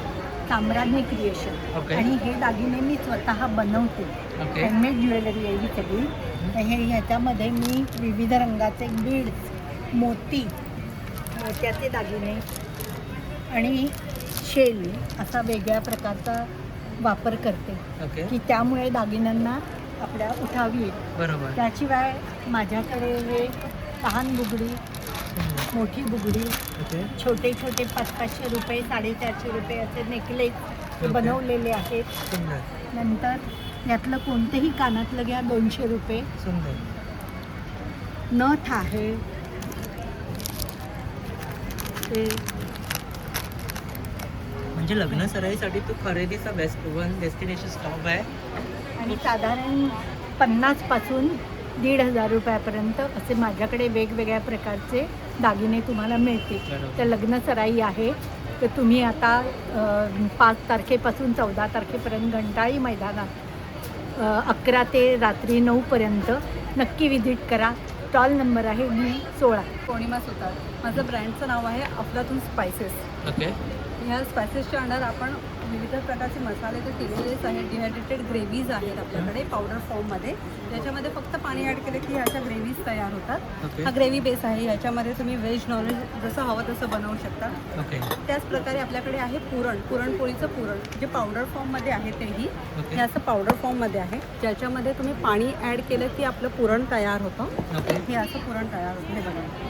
साम्राज्ञी क्रिएशन. ओके. आणि हे दागिने मी स्वतः बनवते. ओके. हँडमेड ज्वेलरी आहे ही सगळी. तर ह्याच्यामध्ये मी विविध रंगाचे बीड्स, मोत्याचे दागिने आणि शेल असा वेगळ्या प्रकारचा वापर करते ओके. की त्यामुळे दागिन्यांना आपल्या उठावी येईल. बरोबर. त्याशिवाय माझ्याकडे हे लहान बुगडी, मोठी बुगडी, ओके. छोटे छोटे 500-500 रुपये, 450 रुपये असे नेकलेस ओके. बनवलेले आहेत. सुंदर नंतर यातलं कोणतेही कानातलं घ्या 200 रुपये. सुंदर. नथ आहे ते. म्हणजे लग्न सराईसाठी तू खरेदीचा बेस्ट वन डेस्टिनेशन स्टॉप आहे. आणि साधारण 50 पासून 1,500 रुपयापर्यंत असे माझ्याकडे वेगवेगळ्या प्रकारचे दागिने तुम्हाला मिळतील. बरोबर. तर लग्न सराई आहे तर तुम्ही आता 5 तारखेपासून 14 तारखेपर्यंत घंटाळी मैदानात 11 ते रात्री 9 पर्यंत नक्की व्हिजिट करा. स्टॉल नंबर आहे D16. पौर्णिमा सुतार. माझं ब्रँडचं नाव आहे अफलातून स्पायसेस. ओके. ह्या स्पायसेसच्या अंडर आपण विविध प्रकारचे मसाले ते केलेलेच आहेत. डिहायड्रेटेड ग्रेव्हीज आहेत आपल्याकडे पावडर फॉर्ममध्ये. याच्यामध्ये फक्त पाणी ॲड केलं की ह्याच्या ग्रेव्हीज तयार होतात. ओके. हा ग्रेव्ही बेस आहे. याच्यामध्ये तुम्ही व्हेज नॉनव्हेज जसं हवं तसं बनवू शकता. ओके. त्याच प्रकारे आपल्याकडे आहे पुरणपोळीचं पुरण जे पावडर फॉर्ममध्ये आहे तेही. ओके. हे असं पावडर फॉर्ममध्ये आहे ज्याच्यामध्ये तुम्ही पाणी ॲड केलं की आपलं पुरण तयार होतं. ओके. हे असं पुरण तयार होतं. हे बघा,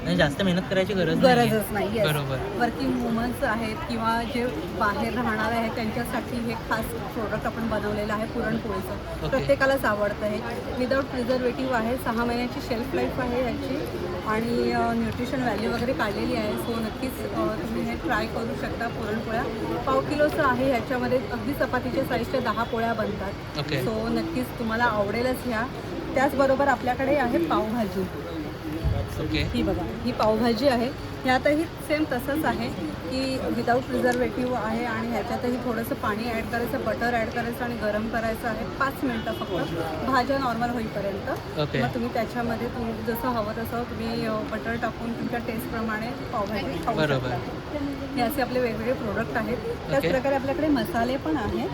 म्हणजे जास्त मेहनत करायची गरज नाहीये. गरजच नाही. yes. बरोबर. वर्किंग वुमन्स आहेत किंवा जे बाहेर राहणारे आहेत त्यांच्यासाठी हे खास प्रोडक्ट आपण बनवलेलं आहे पुरणपोळीचं. ओके. प्रत्येकालाच आवडतं हे. विदाऊट प्रिझर्वेटिव्ह आहे. 6 महिन्याची शेल्फ लाईफ आहे याची आणि न्यूट्रिशन व्हॅल्यू वगैरे काढलेली आहे. सो नक्कीच तुम्ही हे ट्राय करू शकता. पुरणपोळ्या पाव किलोचं आहे. ह्याच्यामध्ये अगदी चपातीच्या साईजच्या 10 पोळ्या बनतात. ओके. सो नक्कीच तुम्हाला आवडेलच ह्या. त्याचबरोबर आपल्याकडे आहे पावभाजी. ओके. ही बघा, ही पावभाजी आहे. ह्यातही सेम तसंच आहे की विदाऊट प्रिझर्वेटिव्ह आहे आणि ह्याच्यातही थोडंसं पाणी ॲड करायचं, बटर ॲड करायचं आणि गरम करायचं आहे. 5 मिनटं फक्त भाज्या नॉर्मल होईपर्यंत. ओके. मग तुम्ही त्याच्यामध्ये तुम्ही जसं हवं तसं तुम्ही बटर टाकून तुमच्या टेस्टप्रमाणे पावभाजी खाऊ बरोबर. शकता. हे असे आपले वेगवेगळे प्रोडक्ट आहेत. ओके. त्याचप्रकारे आपल्याकडे मसाले पण आहेत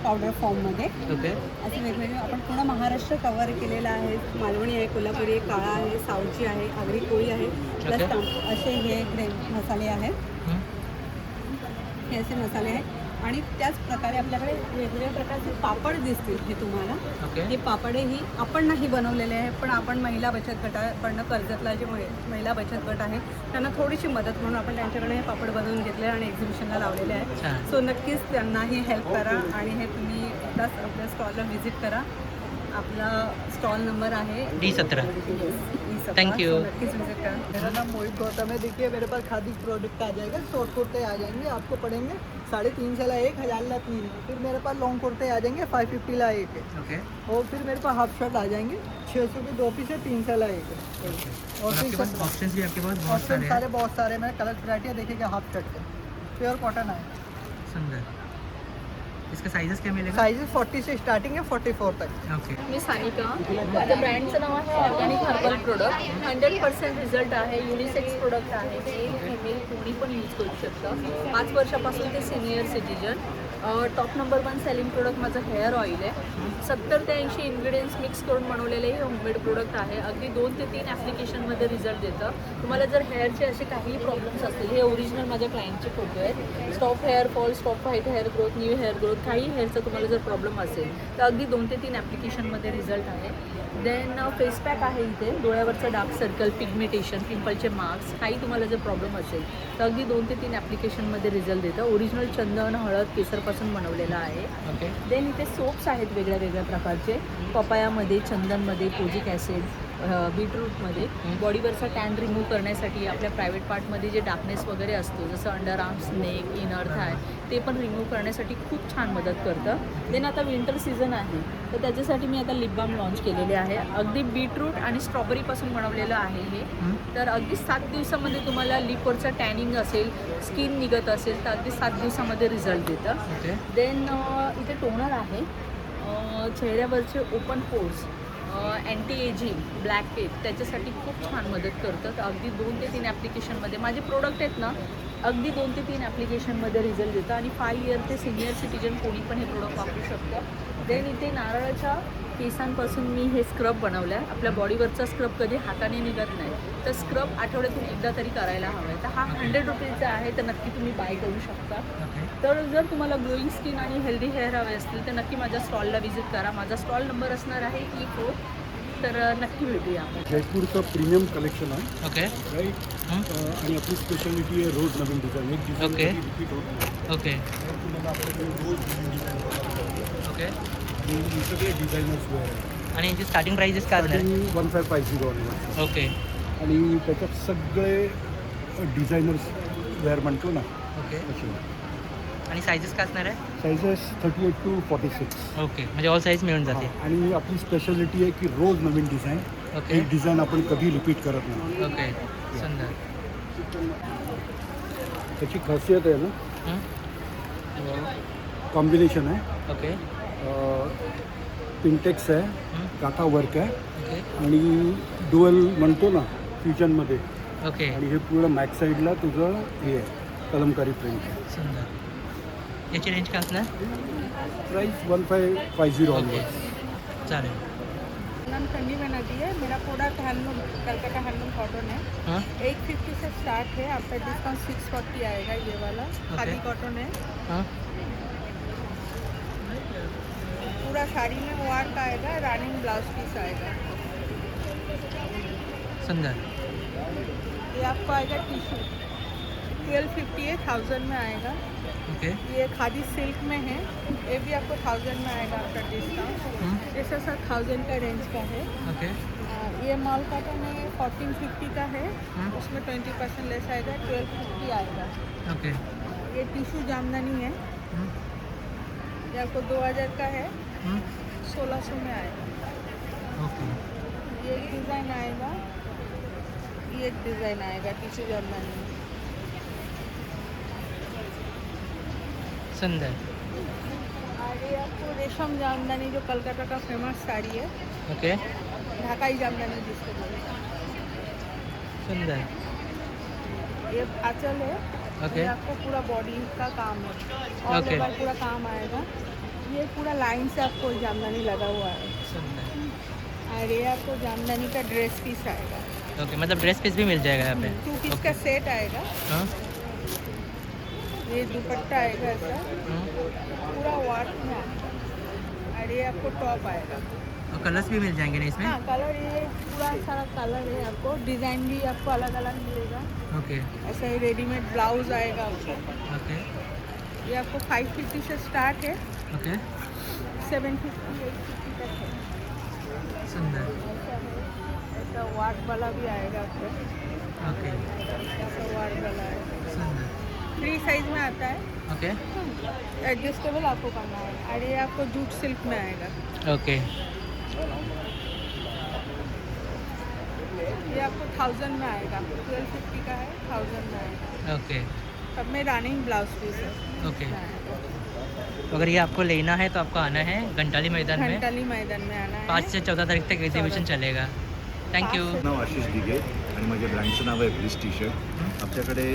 पावडर फॉर्ममध्ये. ओके. असे वेगवेगळे आपण पूर्ण महाराष्ट्र कव्हर केलेला आहे. मालवणी आहे, कोल्हापुरी आहे, काळा आहे, सावजी आहे, आगरी कोळी आहे, प्लस असे हे मसाले आहेत. हे असे मसाले आहेत. आणि त्याच प्रकारे आपल्याकडे वेगवेगळ्या प्रकारचे पापड दिसतील हे तुम्हाला. ओके. हे पापडेही आपण नाही बनवलेले आहे पण आपण महिला बचत गटाकडनं कर्जतला जे महिला बचत गट आहे त्यांना थोडीशी मदत म्हणून आपण त्यांच्याकडे हे पापड बनवून घेतले आणि एक्झिबिशनला लावलेले आहे. छान. सो नक्कीच त्यांनाही हेल्प करा आणि हे तुम्ही एकदाच आपल्या स्टॉलला व्हिजिट करा. आपला स्टॉल नंबर आहे D17. D17. Thank you. So, नक्कीच विजिट करा. मेरा नाम मोहित गौतम है. देखिए मेरे पास खादी प्रोडक्ट आ जाएगा. शॉर्ट कुर्ते आ जाएंगे, आपको पड़ेंगे 350 ला 1, 1000 ला 3. फिर मेरे पास लॉन्ग कुर्ते आ जाएंगे 550 ला 1 है. ओके. और फिर मेरे पास हाफ शर्ट आ जाएंगे 600 की 2 पीस है, 300 ला 1 है. और आपके फिर पास ऑप्शंस भी आपके पास बहुत ऑप्शन सारे हैं. सारे बहुत सारे मेरे कलर वैरायटी देखिएगा. हाफ शर्ट है, प्योर कॉटन है. सुंदर. इसका साइजेस क्या मिलेगा? साइजेस 40 से स्टार्टिंग है 44 तक. ओके. मी सानिका. माझ्या ब्रँडचं नाव आहे ऑर्गॅनिक हर्बल प्रोडक्ट. 100% रिझल्ट आहे. युनिसेक्स प्रोडक्ट आहे. मेल फिमेल कोणी पण यूज करू शकतं. 5 वर्षापासून ते senior citizen. Top number 1 selling product माझं हेअर ऑइल आहे. 70 ते 80 इन्ग्रेडियंट्स मिक्स करून बनवलेले हे होममेड प्रोडक्ट आहे. अगदी 2 ते 3 ॲप्लिकेशनमध्ये रिझल्ट देतं. तुम्हाला जर हेअरचे असे काहीही प्रॉब्लेम्स असतील, हे ओरिजिनल माझ्या क्लायंटचे फोटो आहेत. Stop hair fall, stop white hair growth, new hair growth, काही हेअरचा तुम्हाला जर प्रॉब्लेम असेल तर अगदी 2 ते 3 ॲप्लिकेशनमध्ये रिझल्ट आहे. देन फेस पॅक आहे इथे, डोळ्यावरचं डार्क सर्कल, पिगमेंटेशन, पिंपलचे मार्क्स, काही तुम्हाला जर प्रॉब्लेम असेल तर अगदी 2 ते 3 ॲप्लिकेशनमध्ये रिझल्ट देतं. ओरिजिनल चंदन, हळद, केसरपासून बनवलेलं आहे. ओके. देन इथे सोप्स आहेत वेगळ्या वेगळ्या प्रकारचे, पपायामध्ये, चंदनमध्ये, कोजिक ॲसिड, बीटरूटमध्ये. बॉडीवरचा टॅन रिमूव्ह करण्यासाठी, आपल्या प्रायव्हेट पार्टमध्ये जे डार्कनेस वगैरे असतो जसं अंडर आर्म्स, नेक, इनर थाय, ते पण रिमूव्ह करण्यासाठी खूप छान मदत करतं. देन आता विंटर सीझन आहे तर त्याच्यासाठी मी आता लिप बाम लॉन्च केलेले आहे. अगदी बीटरूट आणि स्ट्रॉबेरीपासून बनवलेलं आहे हे. तर अगदी 7 दिवसामध्ये तुम्हाला लिपवरचं टॅनिंग असेल, स्किन निघत असेल तर अगदी 7 दिवसामध्ये रिझल्ट देतं. देन इथे टोनर आहे, चेहऱ्यावरचे open pores, anti ageing, black head त्याच्यासाठी खूप छान मदत करतं. तर अगदी 2 ते 3 ॲप्लिकेशनमध्ये माझे प्रोडक्ट आहेत ना, अगदी 2 ते 3 ॲप्लिकेशनमध्ये रिझल्ट देतं. आणि 5 इयर ते सिनियर सिटीजन कोणी पण हे प्रोडक्ट वापरू शकतं. देन इथे नारळाच्या केसांपासून मी हे स्क्रब बनवलं आहे. आपल्या बॉडीवरचा स्क्रब कधी हाताने निघत नाही, तर स्क्रब आठवड्यातून एकदा तरी करायला हवं आहे. तर हा 100 रुपीजचा आहे, तर नक्की तुम्ही बाय करू शकता. तर जर तुम्हाला ग्लोईंग स्किन आणि हेल्दी हेअर हवे असतील तर नक्की माझ्या स्टॉलला व्हिजिट करा. माझा स्टॉल नंबर असणार आहे E4. तर नक्की भेटूया आपण. जयपूरचं प्रीमियम कलेक्शन आहे. ओके. राईट. आणि आपली स्पेशालिटी आहे रोज नवीन डिझाईन. एक डिझाईन ओके. रिपीट होत नाही. ओके. तुम्हाला आपल्याकडे रोज नवीन डिझाईन. ओके. हे सगळे डिझायनर्स वेअर आहे. आणि याची स्टार्टिंग प्राइजेस काय असणार? 1550 आहे. ओके. आणि त्याच्यात सगळे डिझायनर्स वेअर म्हणतो ना. ओके. असे आणि सायझेस काय असणार आहे? Sizes 38 to 46. ओके, म्हणजे ऑल साईज मिळून जाते. आणि आपली स्पेशालिटी आहे की रोज नवीन डिझाईन. ओके. एक डिझाईन आपण कधी रिपीट करत नाही. ओके, सुंदर. त्याची खासियत आहे ना, कॉम्बिनेशन आहे. ओके. पिंटेक्स आहे, काटा वर्क आहे ओके. आणि डुअल म्हणतो ना फ्युजनमध्ये. ओके. आणि हे पूर्ण बॅक साईडला तुझं हे आहे कलमकारी प्रिंट आहे. सुंदर. याची रेंज काय असणार? Price 1550 onward. चालेल. मैम ठंडी में नदी है, मेरा product handloom, Calcutta handloom cotton है. हाँ. 850 से स्टार्ट है, आपका डिस्काउंट 640 आएगा ये वाला. खादी कॉटन है. हाँ. पूरा साड़ी में वर्क आएगा, रनिंग ब्लाउज पीस आएगा. सुंदर. ये आपको आएगा टिशू, 1250 है, 1000 में आएगा. ओके. ये खादी सिल्क में है, ये भी आपको 1000 में आएगा आपका डिस्काउंट. ये सर 1000 का रेंज का है. ओके. ये मॉल कॉटन है, 1450 का है. उसमें 20% लेस आएगा, 1250 आएगा. ओके. ये टिशू जामदानी है, ये आपको 2000 का है, 1600 में आएगा. ओके. ये एक डिज़ाइन आएगा, ये एक डिज़ाइन आएगा टिशू जामदानी में. सुंदर. और ये आपको रेशम जामदानी जो कलकत्ता का फेमस साड़ी है. ओके. ढाकाई जामदानी जिसको बोलते हैं. सुंदर. ये आंचल है. ओके. ये आपको पूरा बॉडी का काम है, ऑल ओके. ओवर पूरा काम आएगा. ये पूरा लाइन से आपको जामदानी लगा हुआ है. सुंदर. और ये आपको जामदानी का ड्रेस पीस आएगा. ओके, मतलब ड्रेस पीस भी मिल जाएगा यहाँ पे? 2 पीस का सेट आएगा. हाँ. ये दुपट्टा आएगा ऐसा, पूरा वर्क में आएगा. और ये आपको टॉप आएगा. और कलर्स भी मिल जाएंगे ना इसमें? हाँ, कलर ये पूरा सारा कलर है आपको. डिज़ाइन भी आपको अलग अलग मिलेगा. ओके. ऐसा ही रेडीमेड ब्लाउज आएगा आपको. ओके. ये आपको 550 से स्टार्ट है, ओके. 750 850 तक है. सुंदर. ऐसा वार्ड वाला भी आएगा आपको. ओके. ऐसा वार्ड वाला आएगा. सुंदर. 3 साइज में आता है. ओके. एडजस्टेबल आपको करना है. और ये आपको जूट सिल्क में आएगा. ओके. ये आपको 1000 में आएगा. 1250 का है, 1000 में आएगा. ओके. सब में रनिंग ब्लाउज पीस है. ओके. अगर ये आपको लेना है तो आपको आना है घंटाली मैदान में. घंटाली मैदान में आना है. 5 से 14 तारीख तक एक्झिबिशन चलेगा. थँक्यू. नाव आशिष दिघे आणि माझ्या ब्रँडचं नाव आहे ब्लिस टी शर्ट. आमच्याकडे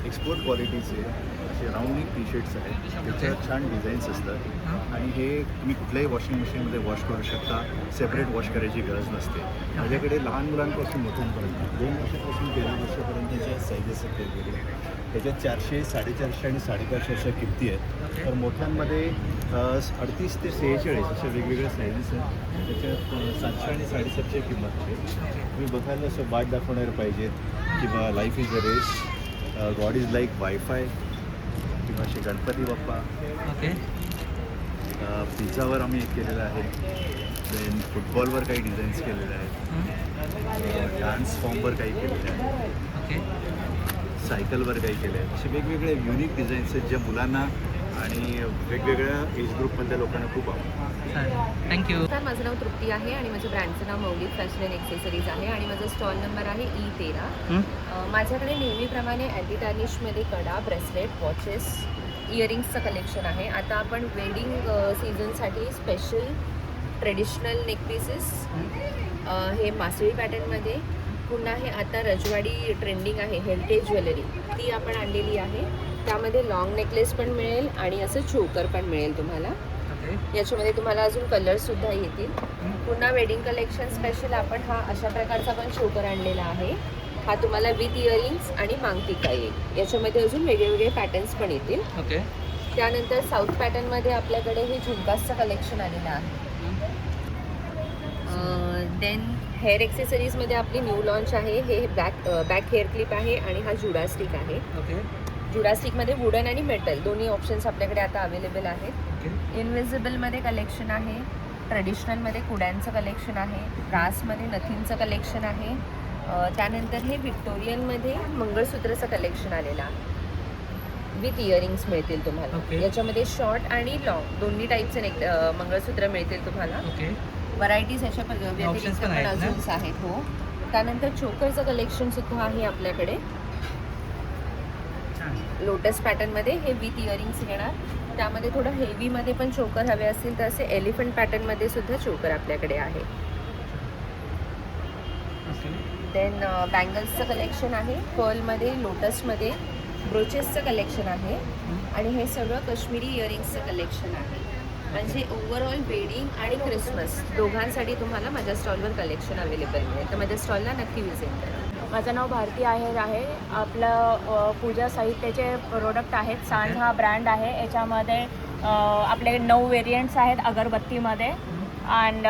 एक्सपोर्ट क्वालिटीचे असे राऊंड नेक टी शर्ट्स आहेत. त्याच्यात छान डिझाईन्स असतात आणि हे तुम्ही कुठल्याही वॉशिंग मशीनमध्ये वॉश करू शकता. सेपरेट वॉश करायची गरज नसते. माझ्याकडे लहान मुलांपासून मोठ्यांपर्यंत 2 वर्षापासून 13 वर्षापर्यंतच्या साईजेस आहेत वेगवेगळे. त्याच्यात 400, 450 आणि 550 अशा किमती आहेत. तर मोठ्यांमध्ये 38 ते 46 अशा वेगवेगळ्या साईजेस आहेत. त्याच्यात 700 आणि 750 किंमत आहे. तुम्ही बघायला असं वाट दाखवणारे पाहिजेत किंवा life is a race, God is like wifi किंवा असे गणपती बाप्पा. ओके. पिझ्झावर आम्ही एक केलेलं आहे. देन फुटबॉलवर काही डिझाईन्स केलेले आहेत. डान्स फॉर्मवर काही केलेले आहेत. ओके. सायकलवर काही केले आहेत. असे वेगवेगळे युनिक डिझाईन्स आहेत ज्या मुलांना आणि वेगवेगळ्या एज ग्रुपमधल्या लोकांना खूप आवडतात. थँक्यू. नमस्कार, माझं नाव तृप्ती आहे आणि माझ्या ब्रँडचं नाव मौलिक फॅशन अँड एक्सेसरीज आहे आणि माझा स्टॉल नंबर आहे E13. माझ्याकडे नेहमीप्रमाणे अँटी टार्निशमध्ये कडा, ब्रेसलेट, वॉचेस, इयरिंग्सचं कलेक्शन आहे. आता आपण वेडिंग सीझनसाठी स्पेशल ट्रेडिशनल नेक पीसेस हे मासळी पॅटर्नमध्ये. पुन्हा हे आता रजवाडी ट्रेंडिंग आहे हेरिटेज ज्वेलरी, ती आपण आणलेली आहे. त्यामध्ये लॉंग नेकलेस पण मिळेल आणि असं चोकर पण मिळेल तुम्हाला. याच्यामध्ये तुम्हाला अजून कलर्ससुद्धा येतील. पुन्हा वेडिंग कलेक्शन स्पेशल आपण हा अशा प्रकारचा पण चोकर आणलेला आहे. हा तुम्हाला विथ इयरिंग्स आणि मांगटिका येईल. याच्यामध्ये अजून वेगवेगळे पॅटर्न्स पण येतील. ओके. त्यानंतर साऊथ पॅटर्नमध्ये आपल्याकडे हे झुमकासचं कलेक्शन आलेलं आहे. देन हेअर एक्सेसरीजमध्ये आपली न्यू लॉन्च आहे. हे बॅक हेअर क्लिप आहे आणि हा जुडा स्टिक आहे. ओके. जुडा स्टिकमध्ये वुडन आणि मेटल दोन्ही ऑप्शन्स आपल्याकडे आता अवेलेबल आहेत. इनविजिबलमध्ये कलेक्शन आहे. ट्रेडिशनलमध्ये कुड्यांचं कलेक्शन आहे. ब्रासमध्ये नथिंगचं कलेक्शन आहे. त्यानंतर हे व्हिक्टोरियनमध्ये मंगळसूत्राचं कलेक्शन आलेलं आहे. विथ इयरिंग्स मिळतील तुम्हाला. याच्यामध्ये शॉर्ट आणि लॉंग दोन्ही टाईपचे मंगळसूत्र मिळतील तुम्हाला. ओके. व्हरायटीज अशा व्यतिरिक्त पण अजून आहेत. हो. त्यानंतर चोकरचं कलेक्शन सुद्धा आहे आपल्याकडे. लोटस पॅटर्नमध्ये हे विथ इयरिंग्स येणार. त्यामध्ये थोडं हेवीमध्ये पण चोकर हवे असतील तर असे एलिफंट पॅटर्नमध्ये सुद्धा चोकर आपल्याकडे आहे. देन बँगल्सचं कलेक्शन आहे. पर्लमध्ये, लोटसमध्ये ब्रोचेसचं कलेक्शन आहे आणि हे सगळं काश्मीरी इयरिंग्सचं कलेक्शन आहे. म्हणजे ओव्हरऑल वेडिंग आणि क्रिसमस दोघांसाठी तुम्हाला माझ्या स्टॉलवर कलेक्शन अवेलेबल मिळेल. तर माझ्या स्टॉलला नक्की व्हिजिट करा. माझं नाव भारती आहेर आहे. आपलं पूजा साहित्याचे प्रोडक्ट आहेत. सांज हा ब्रँड आहे. याच्यामध्ये आपले 9 व्हेरियंट्स आहेत अगरबत्तीमध्ये and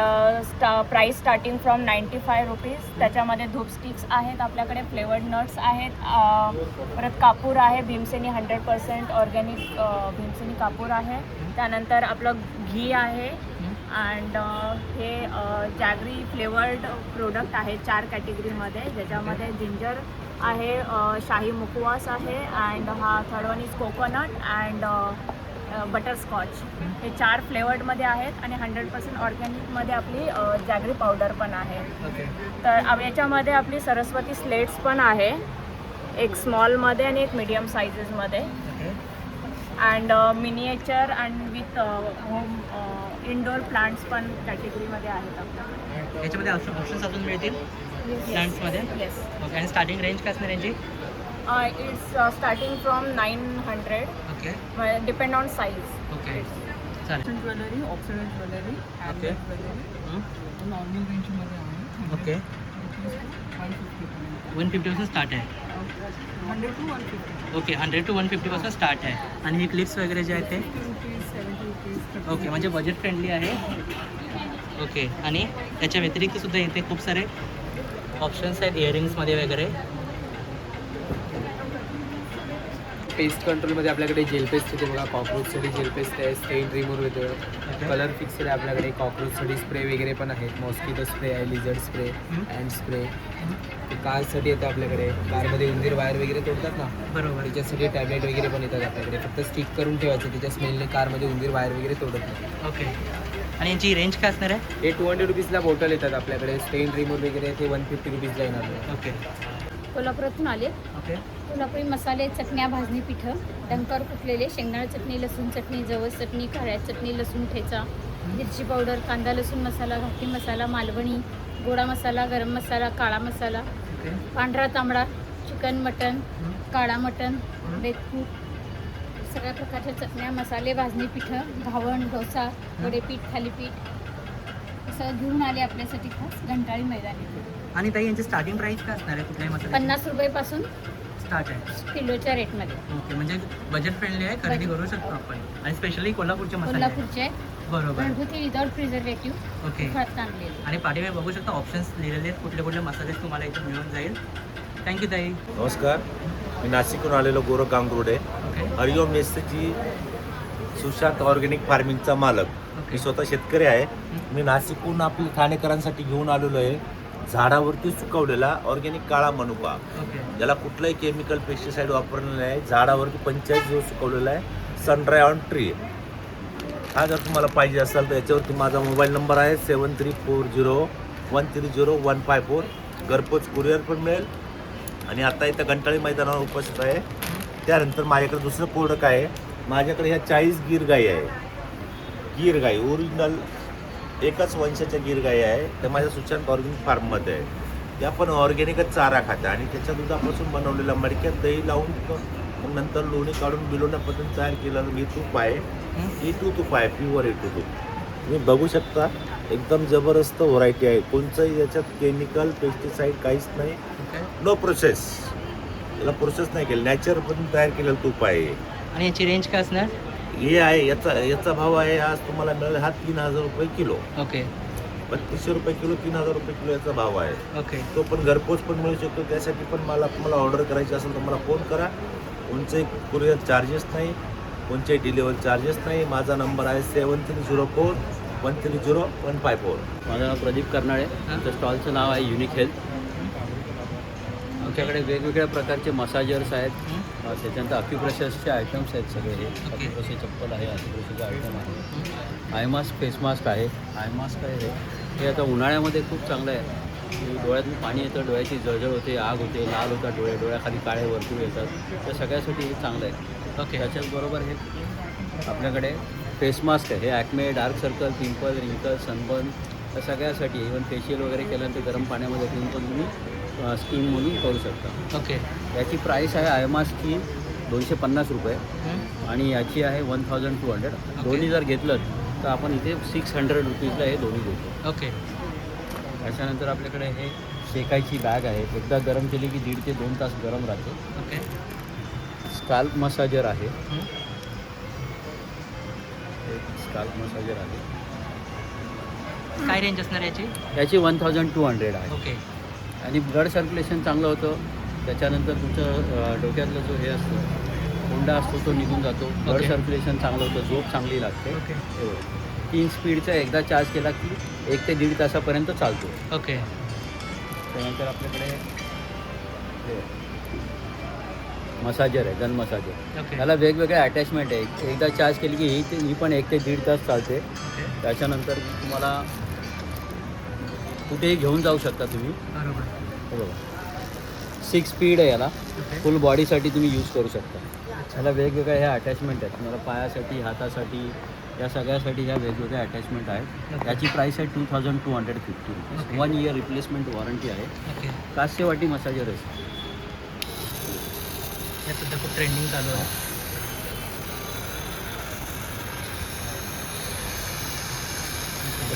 price starting from 95 rupees. त्याच्यामध्ये धूप स्टिक्स आहेत आपल्याकडे, फ्लेवर्ड नट्स आहेत, परत कापूर आहे भीमसेनी 100% ऑर्गॅनिक भीमसेनी कापूर आहे. त्यानंतर आपलं घी आहे अँड हे जॅगरी फ्लेवर्ड प्रोडक्ट आहे 4 कॅटेगरीमध्ये, ज्याच्यामध्ये जिंजर आहे, शाही मुकवास आहे अँड हा third one is coconut and butterscotch. हे 4 फ्लेवर्डमध्ये आहेत आणि 100% ऑर्गॅनिकमध्ये आपली जॅगरी पावडर पण आहे. तर याच्यामध्ये आपली सरस्वती स्लेट्स पण आहे, एक स्मॉलमध्ये आणि एक मीडियम सायझेसमध्ये and miniature and with home indoor plants पण कॅटेगरीमध्ये आहेत आपल्याकडे. याच्यामध्ये ऑप्शन्स अजून मिळतील प्लांट्समध्ये. येस. ओके. आणि स्टार्टिंग रेंज काय असणार यांची? It's starting from 900. Okay. Depend on size. Okay. चालेल. Jewellery, optional jewellery, okay. Normal रेंजमध्ये आहे. ओके. 150 पासून स्टार्ट आहे. 100 to 150. ओके. 100 to 150 पासून स्टार्ट आहे. आणि हे क्लिप्स वगैरे जे आहेत ते 50 rupees, 70 rupees. ओके, म्हणजे बजेट फ्रेंडली आहे. ओके. आणि त्याच्या व्यतिरिक्त सुद्धा इथे खूप सारे ऑप्शन्स आहेत इयरिंग्समध्ये वगैरे. पेस्ट कंट्रोलमध्ये आपल्याकडे जेल पेस्ट येते बघा, कॉकरोचसाठी जेल पेस्ट आहे, स्टेन रिमूव्ह येतं, कलर फिक्सर आहे आपल्याकडे, कॉकरोचसाठी स्प्रे वगैरे पण आहेत, मॉस्किटो स्प्रे आहे, लिझर्ड स्प्रे, हँड स्प्रे. कारसाठी येतं आपल्याकडे, कारमध्ये उंदीर वायर वगैरे तोडतात ना, बरोबर, त्याच्यासाठी टॅबलेट वगैरे पण येतात आपल्याकडे. फक्त स्टिक करून ठेवायचं, त्याच्या स्मेलने कारमध्ये उंदीर वायर वगैरे तोडत नाही. ओके. आणि यांची रेंज काय असणार आहे? हे 200 रुपीजला बॉटल येतात आपल्याकडे, स्टेन रिमूव्ह वगैरे ते 150 रुपीजला येणार. ओके. कोल्हापुरातून आले. ओके. कोल्हापुरी मसाले, चटण्या, भाजणी पिठं, डंकर कुटलेले, शेंगदाणा चटणी, लसूण चटणी, जवस चटणी, खऱ्या चटणी, लसूण ठेचा, मिरची पावडर, कांदा लसूण मसाला, घाटी मसाला, मालवणी, गोडा मसाला, गरम मसाला, काळा मसाला, पांढरा तांबडा, चिकन मटन, काळा मटन, बेतकूट, सगळ्या प्रकारच्या चटण्या, मसाले, भाजणी पिठं, घावण, डोसा, वडेपीठ, थालीपीठ असं घेऊन आले आपल्यासाठी खास घंटाळी मैदानी. आणि ताई यांची स्टार्टिंग प्राईस काय असणार आहे कुठल्याही मसाले? 50 रुपयापासून स्टार्ट आहे किलोच्या रेटमध्ये. ओके, म्हणजे बजेट फ्रेंडली आहे, खरेदी करू शकतो आपण. आणि स्पेशली कोल्हापूरचे मसाले आहेत. कोल्हापूरचे बरोबर. घरगुती विदाउट प्रिझर्वेटिव्ह ओके. आणलेले. आणि पाठीवर बघू शकता ऑप्शन्स लिहिलेले आहेत, कुठले कुठले मसाले तुम्हाला इथे मिळून जाईल. थँक्यू ताई. नमस्कार, मी नाशिकहून आलेलो गौरव गांगुर्डे. हरिओम मेसची सुशांत ऑर्गॅनिक फार्मिंगचा मालक. मी स्वतः शेतकरी आहे. मी नाशिकहून आपल्या ठाणेकरांसाठी घेऊन आलेलो आहे झाडावरती सुकवलेला ऑर्गॅनिक काळा मनुका, ज्याला कुठलंही केमिकल पेस्टिसाईड वापरलेलं नाही. झाडावरती 45 दिवस सुकवलेला आहे, सनड्राय ऑन ट्री. हा जर तुम्हाला पाहिजे असेल तर याच्यावरती माझा मोबाईल नंबर आहे 7340130154. घरपोच कुरिअर पण मिळेल. आणि आता इथं घंटाळी मैदानावर उपस्थित आहे. त्यानंतर माझ्याकडे दुसरं प्रोडक्ट आहे. माझ्याकडे ह्या 40 गिर गाई आहे. गिर गाई ओरिजिनल एकच वंशाच्या गिर गाई आहे. त्या माझ्या सुशांत ऑर्गॅनिक फार्ममध्ये आहे. त्या पण ऑर्गॅनिकच चारा खात्या आणि त्याच्या दुधापासून बनवलेल्या मडक्यात दही लावून मग नंतर लोणी काढून बिलवण्यापासून तयार केलेलं हे तूप आहे. E2 तूप आहे, प्युअर E2 तूप. तुम्ही बघू शकता एकदम जबरदस्त व्हरायटी आहे. कोणचंही याच्यात केमिकल पेस्टिसाईड काहीच नाही. नो प्रोसेस, याला प्रोसेस नाही केलं, नॅचरल पण तयार केलेलं तूप आहे. आणि याची रेंज काय असणार? हे आहे याचा भाव आहे आज तुम्हाला मिळेल हा 3000 रुपये किलो. ओके. 3200 रुपये किलो, 3000 रुपये किलो याचा भाव आहे. ओके. तो पण घरपोच पण मिळू शकतो. त्यासाठी पण मला ऑर्डर करायची असेल तर मला फोन करा. कोणचंही कुरिअर चार्जेस नाही, कोणत्याही डिलिव्हरी चार्जेस नाही. माझा नंबर आहे 7304130154. माझं नाव प्रदीप कर्नाळे. आमच्या स्टॉलचं नाव आहे युनिक हेल्थ. आमच्याकडे वेगवेगळ्या प्रकारचे मसाजर्स आहेत. त्याच्यानंतर अक्युप्रेशर्सचे आयटम्स आहेत सगळे. हे अक्युप्रेशर चप्पल आहे, अक्युप्रेशरचे आयटम आहे. आय मास्क, फेस मास्क आहे. आय मास्क आहे हे आता उन्हाळ्यामध्ये खूप चांगलं आहे. डोळ्यातून पाणी येतं, डोळ्याची जळजळ होते, आग होते, लाल होतात डोळे, डोळ्याखाली काळे वर्तुळ येतात. त्या सगळ्यासाठी हे चांगलं आहे. ओके. त्याच्याचबरोबर हे आपल्याकडे फेस मास्क आहे. हे ॲक्मे, डार्क सर्कल, पिंपल, रिंकल, सनबर्न या सगळ्यासाठी. इव्हन फेशियल वगैरे केल्यानंतर गरम पाण्यामध्ये ठेवून पण तुम्ही स्कीम म्हणून करू शकता. ओके. याची प्राईस आहे आय मास्कची 250 रुपये आणि याची आहे 1200. दोन्ही जर घेतलं तर आपण इथे 600 रुपीजला हे दोन्ही देतो. ओके. त्याच्यानंतर आपल्याकडे हे शेकायची बॅग आहे. एकदा गरम केली की 1.5 ते 2 तास गरम राहते. ओके. स्काल्प मसाजर आहे. स्काल्प मसाजर आहे. काय रेंज असणार याची? याची 1200 आहे. ओके. आणि ब्लड सर्क्युलेशन चांगलं होतं. त्याच्यानंतर तुमचं डोक्यातलं जो हे असतो कोंडा असतो तो निघून जातो. ब्लड सर्क्युलेशन चांगलं होतं, झोप चांगली लागते. ओके. 3 स्पीडचा एकदा चार्ज केला की 1 ते 1.5 तासापर्यंत चालतो. ओके. त्यानंतर आपल्याकडे मसाजर आहे, गन मसाजर. त्याला वेगवेगळे अटॅचमेंट आहे. एकदा चार्ज केली की ही पण 1 ते 1.5 तास चालते. त्याच्यानंतर तुम्हाला कुठेही घेऊन जाऊ शकता तुम्ही. बरोबर. बरोबर. 6 स्पीड आहे याला. फुल बॉडीसाठी तुम्ही यूज करू शकता. ह्याला वेगवेगळ्या ह्या अटॅचमेंट आहेत. तुम्हाला पायासाठी, हातासाठी, या सगळ्यासाठी ह्या वेगवेगळ्या अटॅचमेंट आहेत. याची प्राईस आहे 2250 रुपीज. 1 इयर रिप्लेसमेंट वॉरंटी आहे. कास्य वाटी मसाजर आहे. हे सध्या खूप ट्रेंडिंग चालू आहे.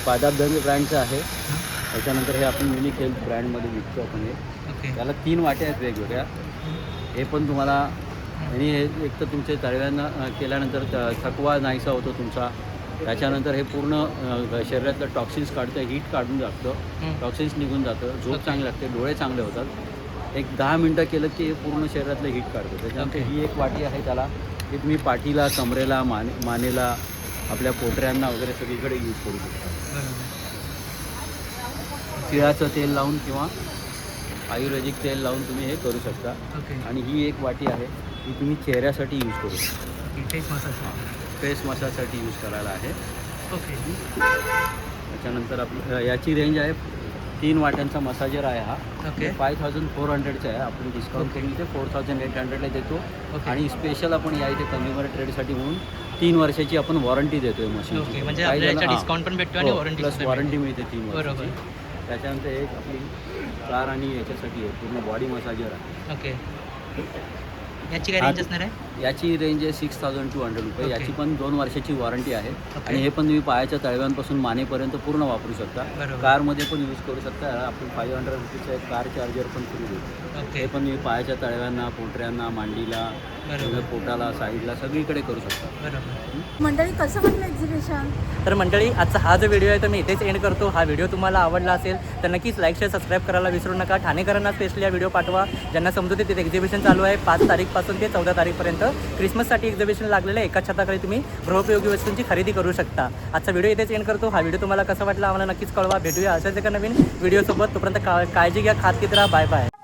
पादाब दंग ब्रँडचं आहे. त्याच्यानंतर हे आपण युनिक हेल्थ ब्रँडमध्ये विकतो आपण हे. त्याला 3 वाट्या आहेत वेगवेगळ्या. हे पण तुम्हाला आणि हे एक तर तुमचे तळव्यांना केल्यानंतर थकवा नाहीसा होतो तुमचा. त्याच्यानंतर हे पूर्ण शरीरातलं टॉक्सिन्स काढतं, हीट काढून टाकतं, टॉक्सिन्स निघून जातं, झोप चांगली लागते, डोळे चांगले होतात. एक 10 मिनटं केलं की हे पूर्ण शरीरातलं हीट काढतं. त्याच्यानंतर ही एक वाटी आहे त्याला, की तुम्ही पाठीला, कमरेला, मानेला, आपल्या पोटऱ्यांना वगैरे सगळीकडे यूज करू शकता. तिळाचं तेल लावून किंवा आयुर्वेदिक तेल लावून तुम्ही हे करू शकता. आणि ही एक वाटी आहे ती तुम्ही चेहऱ्यासाठी यूज करू शकता. फेस मसाजसाठी यूज करायला आहे. ओके. त्याच्यानंतर आपलं याची रेंज आहे 3 वाट्यांचा मसाजर आहे हा. 5400चा आहे. आपण डिस्काउंट करून इथे 4800ला देतो. आणि स्पेशल आपण या इथे कन्झ्युमर ट्रेडसाठी म्हणून 3 वर्षाची आपण वॉरंटी देतोय मशीन. म्हणजे आपल्या डिस्काउंट पण भेटतो आणि वॉरंटी प्लस वॉरंटी मिळते 3 वर्षाची. त्याच्यानंतर एक आपली कार आणि याच्यासाठी आहे पूर्ण बॉडी मसाजर आहे. ओके, याची काय रेंज असणार आहे? याची रेंज आहे 6200 रुपये. ओके. याची पण 2 वर्षाची वॉरंटी आहे. ओके. आणि हे पण तुम्ही पायाच्या तळव्यांपासून मानेपर्यंत पूर्ण वापरू शकता. बरोबर. कारमध्ये पण यूज करू शकता. आपण 500 रुपीचं एक कार चार्जर पण फ्री देतो. ओके. हे पण तुम्ही पायाच्या तळव्यांना, पोटऱ्यांना, मांडीला, बरोबर. पोटाला, साईडला सगळीकडे करू शकता. बरोबर. मंडळी कसं वाटलं एक्झिबिशन? तर मंडळी, आजचा हा जो व्हिडिओ आहे तो मी इथेच एंड करतो. हा व्हिडिओ तुम्हाला आवडला असेल तर नक्कीच लाईक, शेअर, सबस्क्राईब करायला विसरू नका. ठाणेकरांना स्पेशली हा व्हिडिओ पाठवा. ज्यांना समजते तिथे एक्झिबिशन चालू आहे 5 तारीखपासून ते 14 तारीखपर्यंत. क्रिसमससाठी एक्झिबिशन लागलेलं आहे. एकाच छताखाली तुम्ही गृहोपयोगी वस्तूंची खरेदी करू शकता. आजचा व्हिडिओ इथेच एंड करतो. हा व्हिडिओ तुम्हाला कसा वाटला आम्हाला नक्कीच कळवा. भेटूया अशाच एका नवीन व्हिडिओसोबत. तोपर्यंत काळजी घ्या, खात घेत राहा. Bye bye.